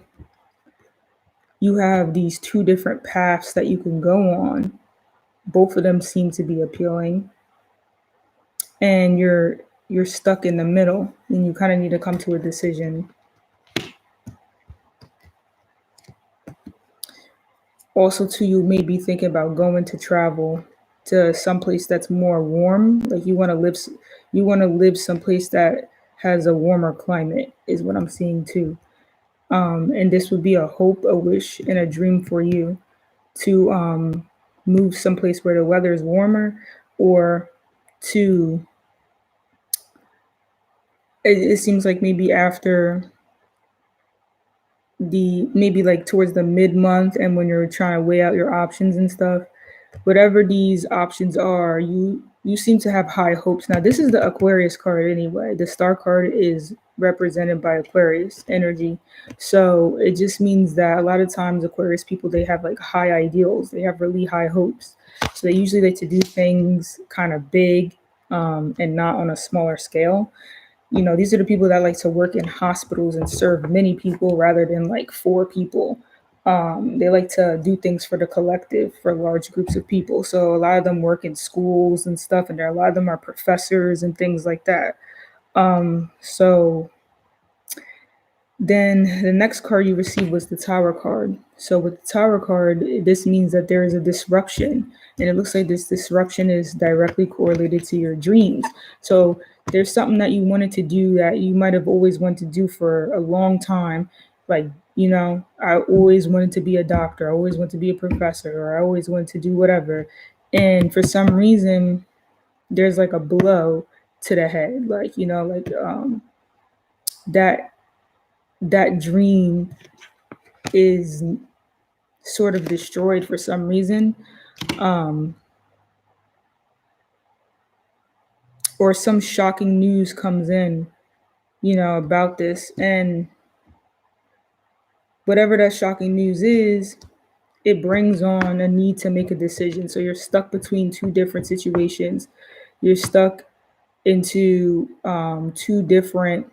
you have these two different paths that you can go on. Both of them seem to be appealing, and you're stuck in the middle, and you kind of need to come to a decision. Also, too, you may be thinking about going to travel to someplace that's more warm. Like you want to live someplace that has a warmer climate, is what I'm seeing too. And this would be a hope, a wish, and a dream for you to move someplace where the weather is warmer, or to it seems like maybe after maybe like towards the mid month, and when you're trying to weigh out your options and stuff, whatever these options are, you seem to have high hopes. Now this is the Aquarius card anyway. The star card is represented by Aquarius energy, so it just means that a lot of times Aquarius people, they have like high ideals, they have really high hopes, so they usually like to do things kind of big, and not on a smaller scale. These are the people that like to work in hospitals and serve many people rather than like four people. They like to do things for the collective, for large groups of people. So a lot of them work in schools and stuff, and a lot of them are professors and things like that. So then the next card you received was the Tower card. So with the Tower card, this means that there is a disruption, and it looks like this disruption is directly correlated to your dreams. So there's something that you wanted to do that you might have always wanted to do for a long time. Like, I always wanted to be a doctor, I always wanted to be a professor, or I always wanted to do whatever. And for some reason, there's like a blow to the head, like, that that dream is sort of destroyed for some reason, um, or some shocking news comes in about this. And whatever that shocking news is, it brings on a need to make a decision. So you're stuck between two different situations. You're stuck into two different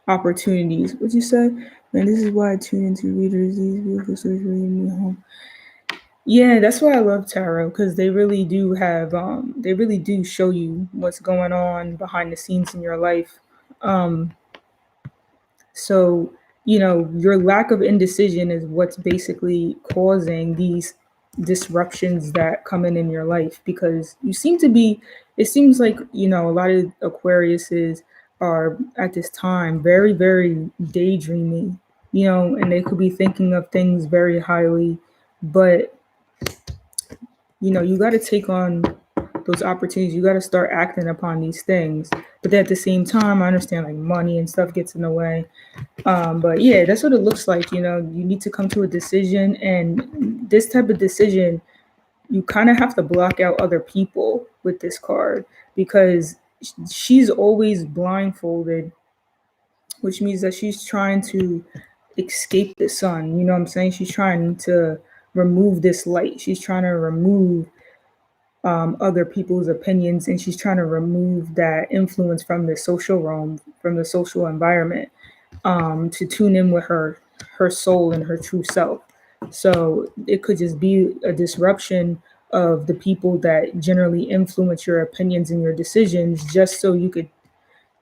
opportunities. What you said? And this is why I tune into readers. These beautiful stories really me home. Yeah, that's why I love tarot, because they really do have they really do show you what's going on behind the scenes in your life. Um, So, your lack of indecision is what's basically causing these disruptions that come in your life, because it seems like, a lot of Aquariuses are at this time very, very daydreaming, and they could be thinking of things very highly, but, you got to take on those opportunities. You got to start acting upon these things. But then at the same time, I understand like money and stuff gets in the way. But yeah, that's what it looks like. You need to come to a decision, and this type of decision, you kind of have to block out other people with this card, because she's always blindfolded, which means that she's trying to escape the sun. You know what I'm saying? She's trying to remove this light. She's trying to remove other people's opinions, and she's trying to remove that influence from the social realm, from the social environment, to tune in with her soul and her true self. So it could just be a disruption of the people that generally influence your opinions and your decisions, just so you could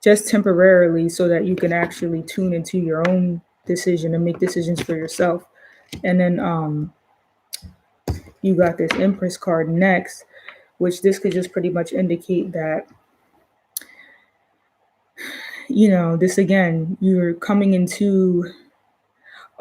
just temporarily, so that you can actually tune into your own decision and make decisions for yourself. And then you got this Empress card next, which this could just pretty much indicate that, this again, you're coming into,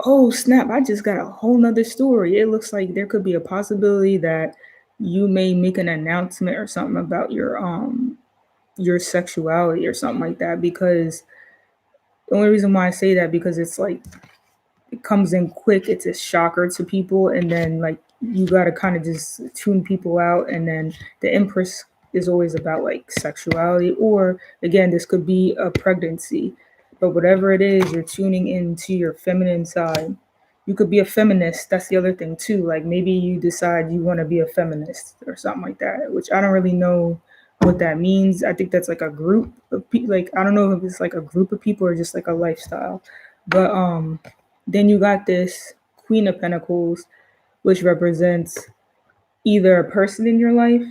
oh snap, I just got a whole nother story. It looks like there could be a possibility that you may make an announcement or something about your sexuality or something like that. Because the only reason why I say that, because it's like it comes in quick, it's a shocker to people, and then like you gotta kind of just tune people out. And then the Empress is always about like sexuality, or again, this could be a pregnancy. But whatever it is, you're tuning into your feminine side. You could be a feminist. That's the other thing too. Like maybe you decide you want to be a feminist or something like that, which I don't really know what that means. I think that's like a group of people. Like I don't know if it's like a group of people or just like a lifestyle. But then you got this Queen of Pentacles, which represents either a person in your life.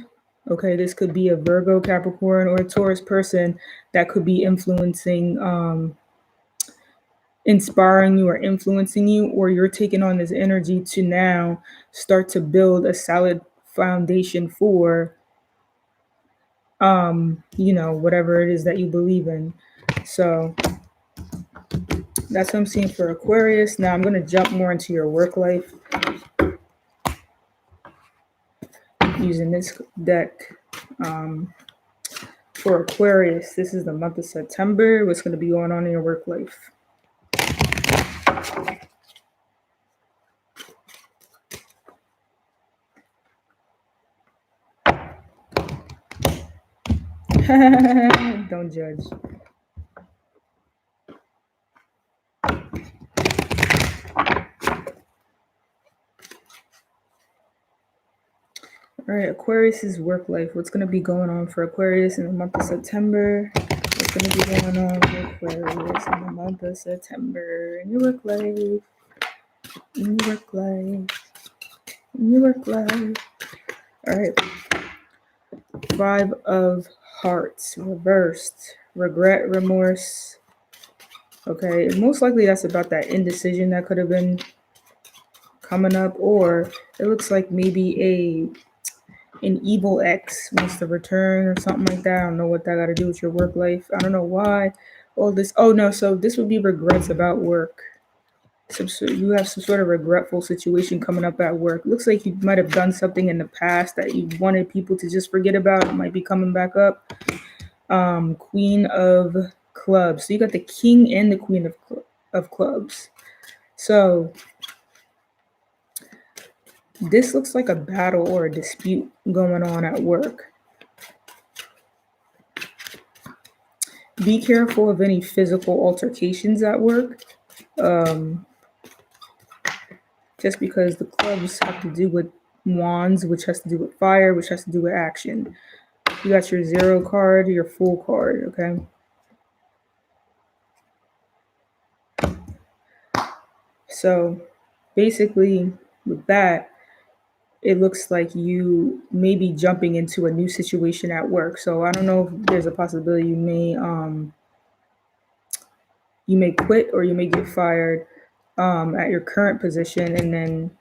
Okay, this could be a Virgo, Capricorn, or a Taurus person that could be influencing, inspiring you or influencing you, or you're taking on this energy to now start to build a solid foundation for, whatever it is that you believe in. So that's what I'm seeing for Aquarius. Now I'm going to jump more into your work life using this deck. For Aquarius, this is the month of September. What's going to be going on in your work life? Don't judge. All right, Aquarius's work life. What's going to be going on for Aquarius in the month of September? What's going to be going on for Aquarius in the month of September? In your work life. In your work life. In your work life. All right. 5 of Hearts, reversed. Regret, remorse. Okay, most likely that's about that indecision that could have been coming up, or it looks like maybe an evil ex wants to return or something like that. I don't know what that got to do with your work life. I don't know why all this. Oh no, so this would be regrets about work. You have some sort of regretful situation coming up at work. Looks like you might have done something in the past that you wanted people to just forget about. It might be coming back up. Queen of Clubs. So you got the King and the Queen of Clubs. So this looks like a battle or a dispute going on at work. Be careful of any physical altercations at work. Just because the clubs have to do with wands, which has to do with fire, which has to do with action. You got your 0 card, your Fool card, okay? So basically with that, it looks like you may be jumping into a new situation at work. So I don't know if there's a possibility you may quit or you may get fired at your current position, and then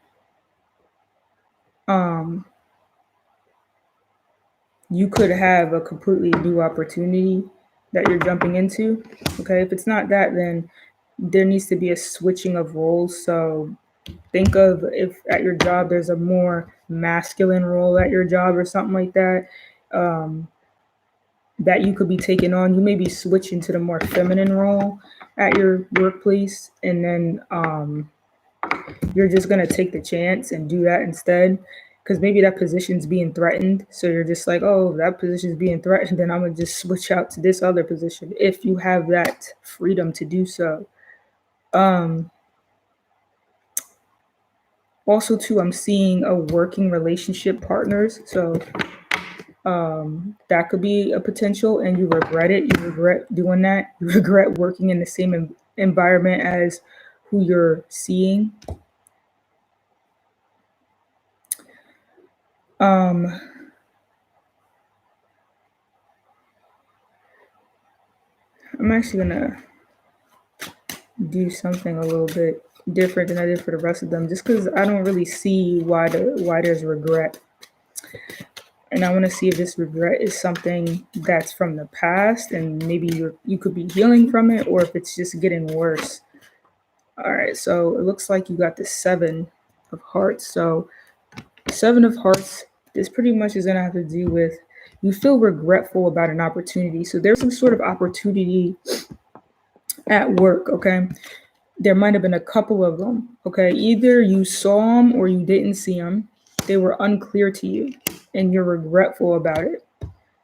you could have a completely new opportunity that you're jumping into. Okay, if it's not that, then there needs to be a switching of roles. So think of if at your job there's a more masculine role at your job or something like that, that you could be taking on. You may be switching to the more feminine role at your workplace, and then you're just going to take the chance and do that instead, because maybe that position's being threatened. So you're just like, oh, that position's being threatened, then I'm going to just switch out to this other position if you have that freedom to do so. Also, too, I'm seeing a working relationship partners. So that could be a potential, and you regret it. You regret doing that. You regret working in the same environment as who you're seeing. I'm actually gonna do something a little bit different than I did for the rest of them, just because I don't really see why there's regret. And I want to see if this regret is something that's from the past and maybe you could be healing from it, or if it's just getting worse. All right, so it looks like you got the 7 of Hearts. So 7 of Hearts, this pretty much is going to have to do with you feel regretful about an opportunity. So there's some sort of opportunity at work, okay? There might have been a couple of them, okay? Either you saw them or you didn't see them. They were unclear to you, and you're regretful about it.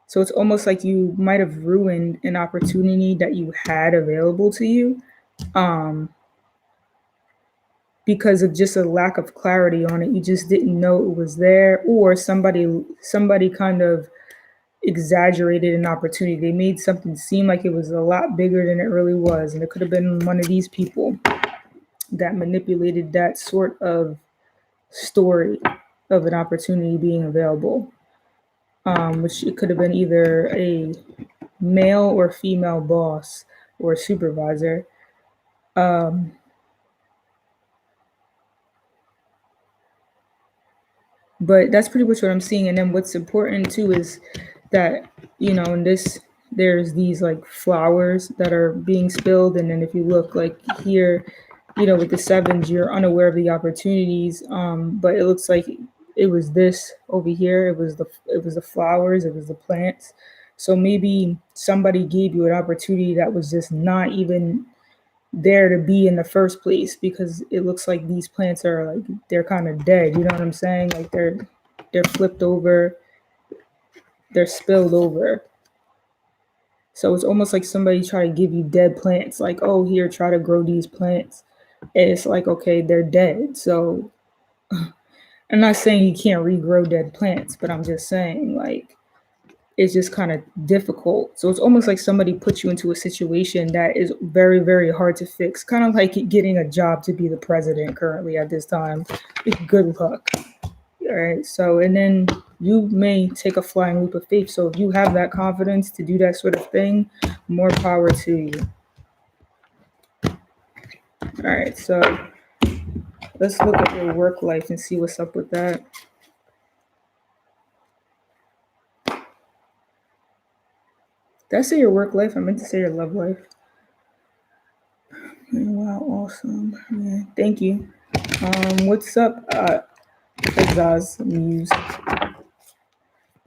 So it's almost like you might have ruined an opportunity that you had available to you because of just a lack of clarity on it. You just didn't know it was there, or somebody kind of exaggerated an opportunity. They made something seem like it was a lot bigger than it really was, and it could have been one of these people that manipulated that sort of story of an opportunity being available, which it could have been either a male or female boss or supervisor. But that's pretty much what I'm seeing. And then what's important too is that, in this, there's these like flowers that are being spilled. And then if you look like here, with the 7s, you're unaware of the opportunities. But it looks like it was this over here. It was the flowers, it was the plants. So maybe somebody gave you an opportunity that was just not even there to be in the first place, because it looks like these plants are like they're kind of dead. You know what I'm saying? Like they're flipped over, they're spilled over. So it's almost like somebody try to give you dead plants, like, oh, here, try to grow these plants. And it's like, okay, they're dead. So I'm not saying you can't regrow dead plants, but I'm just saying like it's just kind of difficult. So it's almost like somebody put you into a situation that is very, very hard to fix. Kind of like getting a job to be the president currently at this time. Good luck. All right. So, and then you may take a flying leap of faith. So if you have that confidence to do that sort of thing, more power to you. All right. So let's look at your work life and see what's up with that. Did I say your work life? I meant to say your love life. Wow, awesome. Yeah, thank you. What's up, Zaz Muse?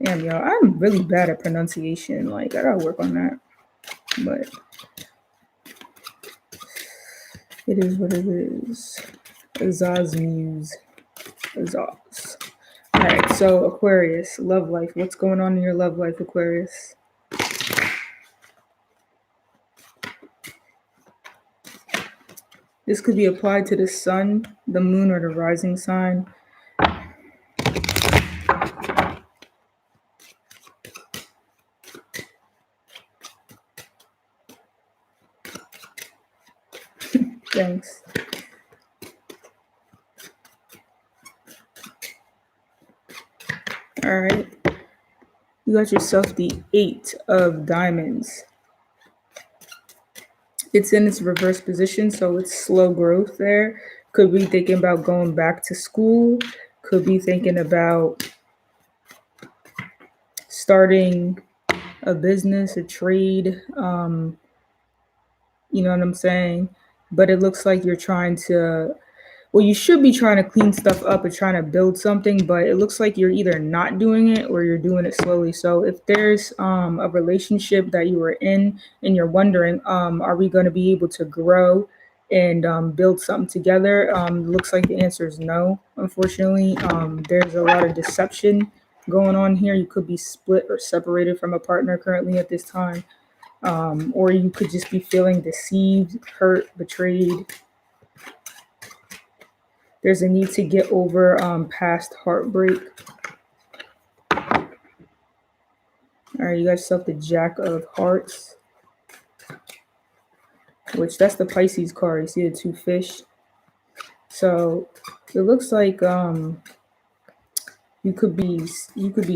Damn, y'all, I'm really bad at pronunciation. Like, I gotta work on that. But it is what it is. Zaz Muse. Zaz. All right, so Aquarius, love life. What's going on in your love life, Aquarius? This could be applied to the sun, the moon, or the rising sign. Thanks. All right. You got yourself the 8 of diamonds. It's in its reverse position, so it's slow growth there. Could be thinking about going back to school. Could be thinking about starting a business, a trade. You know what I'm saying? But it looks like you're trying to, well, you should be trying to clean stuff up and trying to build something, but it looks like you're either not doing it or you're doing it slowly. So if there's a relationship that you were in and you're wondering, are we going to be able to grow and build something together? Looks like the answer is no, unfortunately. There's a lot of deception going on here. You could be split or separated from a partner currently at this time. Or you could just be feeling deceived, hurt, betrayed. There's a need to get over past heartbreak. All right, you got yourself the Jack of Hearts, which that's the Pisces card. You see the 2 fish. So it looks like you could be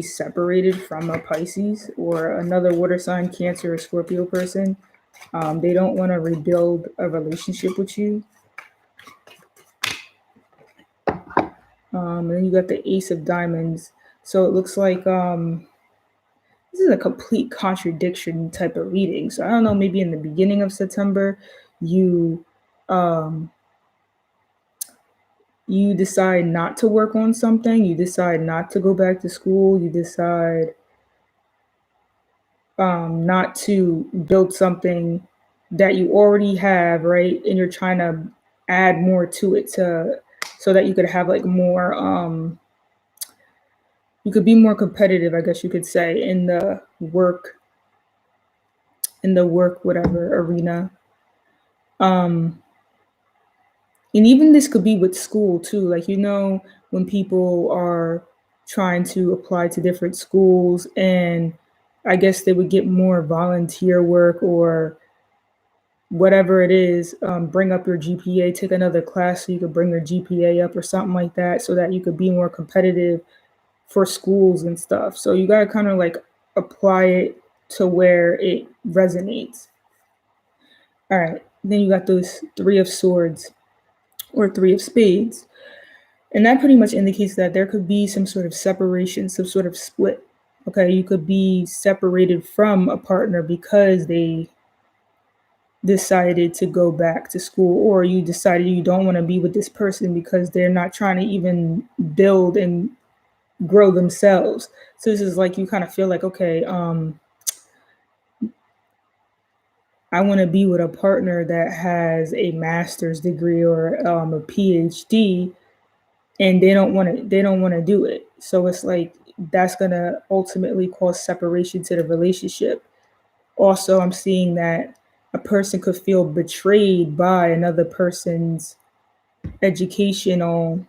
separated from a Pisces or another water sign, Cancer or Scorpio person. They don't want to rebuild a relationship with you. And then you got the Ace of Diamonds. So it looks like this is a complete contradiction type of reading. So I don't know, maybe in the beginning of September, you decide not to work on something, you decide not to go back to school, you decide not to build something that you already have, right? And you're trying to add more to it so that you could have like more you could be more competitive, I guess you could say, in the work whatever arena. And even this could be with school too. Like, you know, when people are trying to apply to different schools and I guess they would get more volunteer work or whatever it is, bring up your GPA, take another class so you could bring your GPA up or something like that so that you could be more competitive for schools and stuff. So you got to kind of like apply it to where it resonates. All right. Then you got those 3 of Swords or 3 of Spades. And that pretty much indicates that there could be some sort of separation, some sort of split. Okay. You could be separated from a partner because they decided to go back to school, or you decided you don't want to be with this person because they're not trying to even build and grow themselves. So this is like you kind of feel like, okay, I want to be with a partner that has a master's degree or a PhD, and they don't want to do it. So it's like that's going to ultimately cause separation to the relationship. Also, I'm seeing that a person could feel betrayed by another person's educational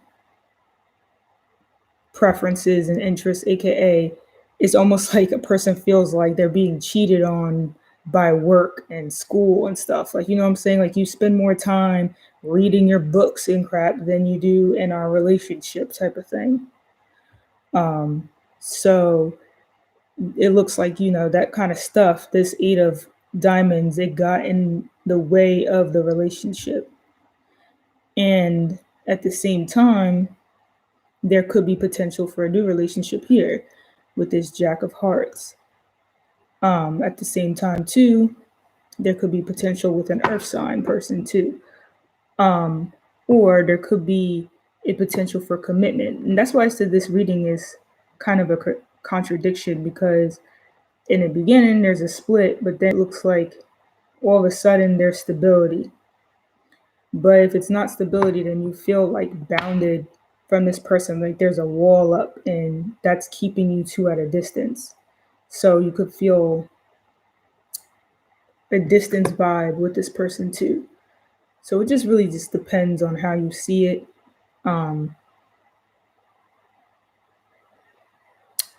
preferences and interests, aka it's almost like a person feels like they're being cheated on by work and school and stuff. Like, you know what I'm saying? Like you spend more time reading your books and crap than you do in our relationship type of thing. So it looks like, you know, that kind of stuff, this 8 of Diamonds, it got in the way of the relationship. And at the same time, there could be potential for a new relationship here with this Jack of Hearts. At the same time, too, there could be potential with an earth sign person, too. Or there could be a potential for commitment. And that's why I said this reading is kind of a contradiction, because in the beginning, there's a split, but then it looks like all of a sudden there's stability. But if it's not stability, then you feel like bounded from this person, like there's a wall up and that's keeping you two at a distance. So you could feel a distance vibe with this person too. So it just really just depends on how you see it. Um,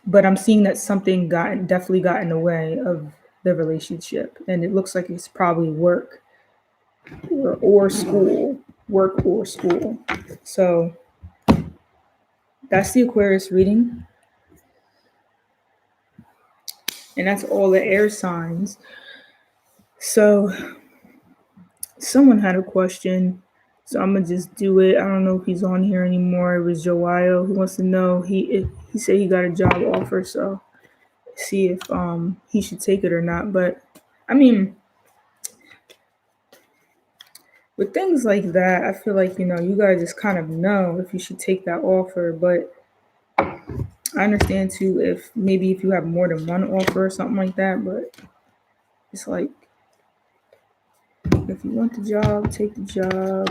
but I'm seeing that something definitely got in the way of the relationship, and it looks like it's probably work or school, work or school. So that's the Aquarius reading, and that's all the air signs. So someone had a question, so I'm gonna just do it. I don't know if he's on here anymore. It was Joao who wants to know. He said he got a job offer, so see if he should take it or not. But I mean, with things like that, I feel like you gotta just kind of know if you should take that offer. But I understand too if you have more than one offer or something like that. But it's like if you want the job, take the job.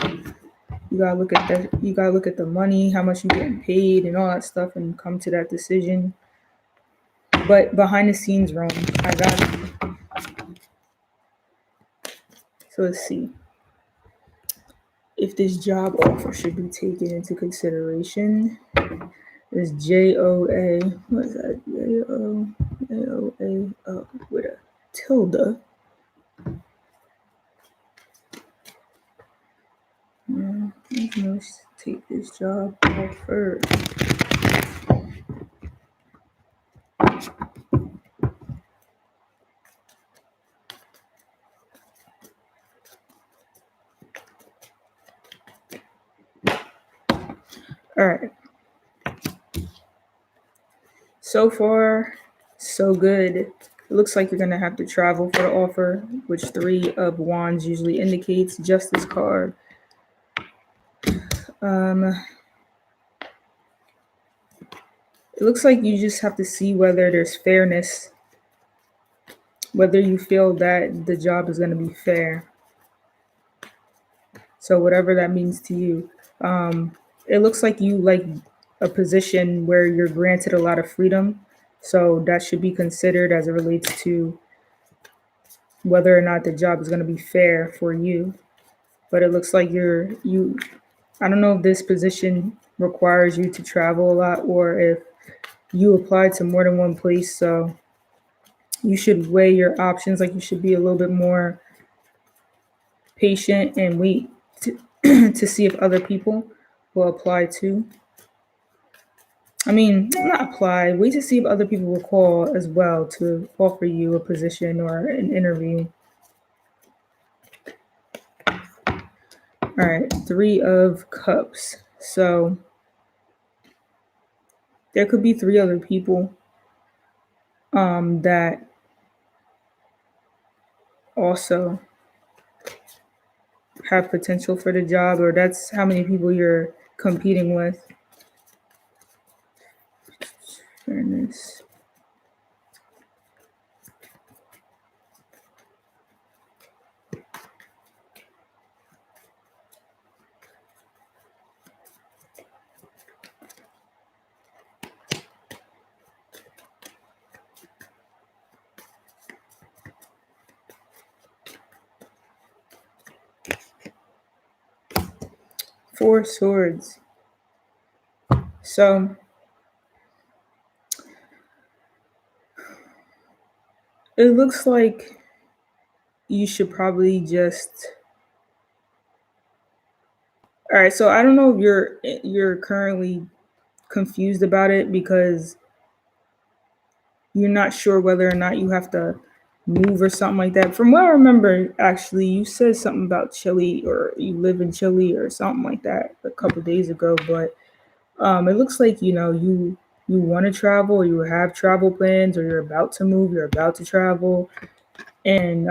You gotta look at that. You gotta look at the money, how much you getting paid, and all that stuff, and come to that decision. But behind the scenes, Rome, I got you. So let's see if this job offer should be taken into consideration. Is JOA? What is that? JOA with a tilde. Let's take this job offer. All right. So far, so good. It looks like you're going to have to travel for the offer, which 3 of Wands usually indicates. Justice card. It looks like you just have to see whether there's fairness, whether you feel that the job is going to be fair. So whatever that means to you. It looks like you like a position where you're granted a lot of freedom. So that should be considered as it relates to whether or not the job is going to be fair for you. But it looks like I don't know if this position requires you to travel a lot or if you apply to more than one place. So you should weigh your options. Like you should be a little bit more patient and wait to see if other people will apply too. I mean, not apply, wait to see if other people will call as well to offer you a position or an interview. All right, 3 of Cups. So there could be 3 other people that also have potential for the job, or that's how many people you're competing with. Fairness. Four Swords. So it looks like you should probably just. All right, so I don't know if you're currently confused about it because you're not sure whether or not you have to move or something like that. From what I remember, actually, you said something about Chile or you live in Chile or something like that a couple of days ago. But it looks like you want to travel, or you have travel plans, or you're about to move, you're about to travel, and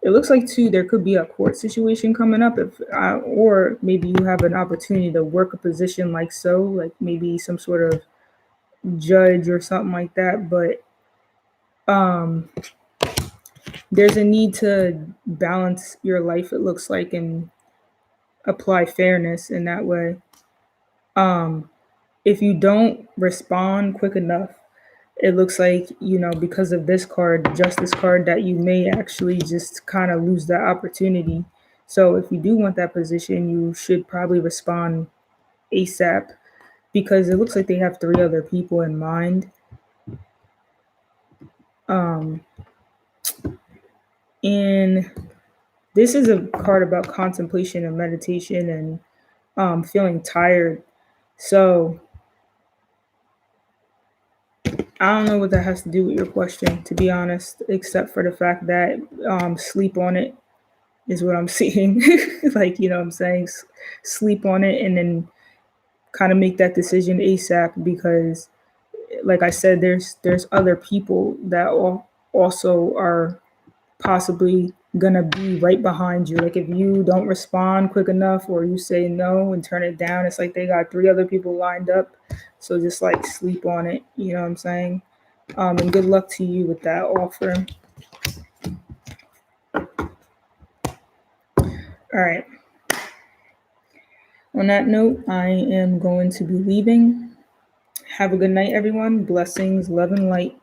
it looks like too there could be a court situation coming up, or maybe you have an opportunity to work a position like maybe some sort of judge or something like that. But there's a need to balance your life, it looks like, and apply fairness in that way. If you don't respond quick enough, it looks like, because of this card, Justice card, that you may actually just kind of lose that opportunity. So if you do want that position, you should probably respond ASAP, because it looks like they have 3 other people in mind. And this is a card about contemplation and meditation and feeling tired. So I don't know what that has to do with your question, to be honest, except for the fact that sleep on it is what I'm seeing. Like, what I'm saying? Sleep on it and then kind of make that decision ASAP, because like I said, there's other people that also are possibly gonna be right behind you. Like if you don't respond quick enough or you say no and turn it down, it's like they got 3 other people lined up. So just like sleep on it, you know what I'm saying? And good luck to you with that offer. All right. On that note, I am going to be leaving. Have a good night, everyone. Blessings, love, and light.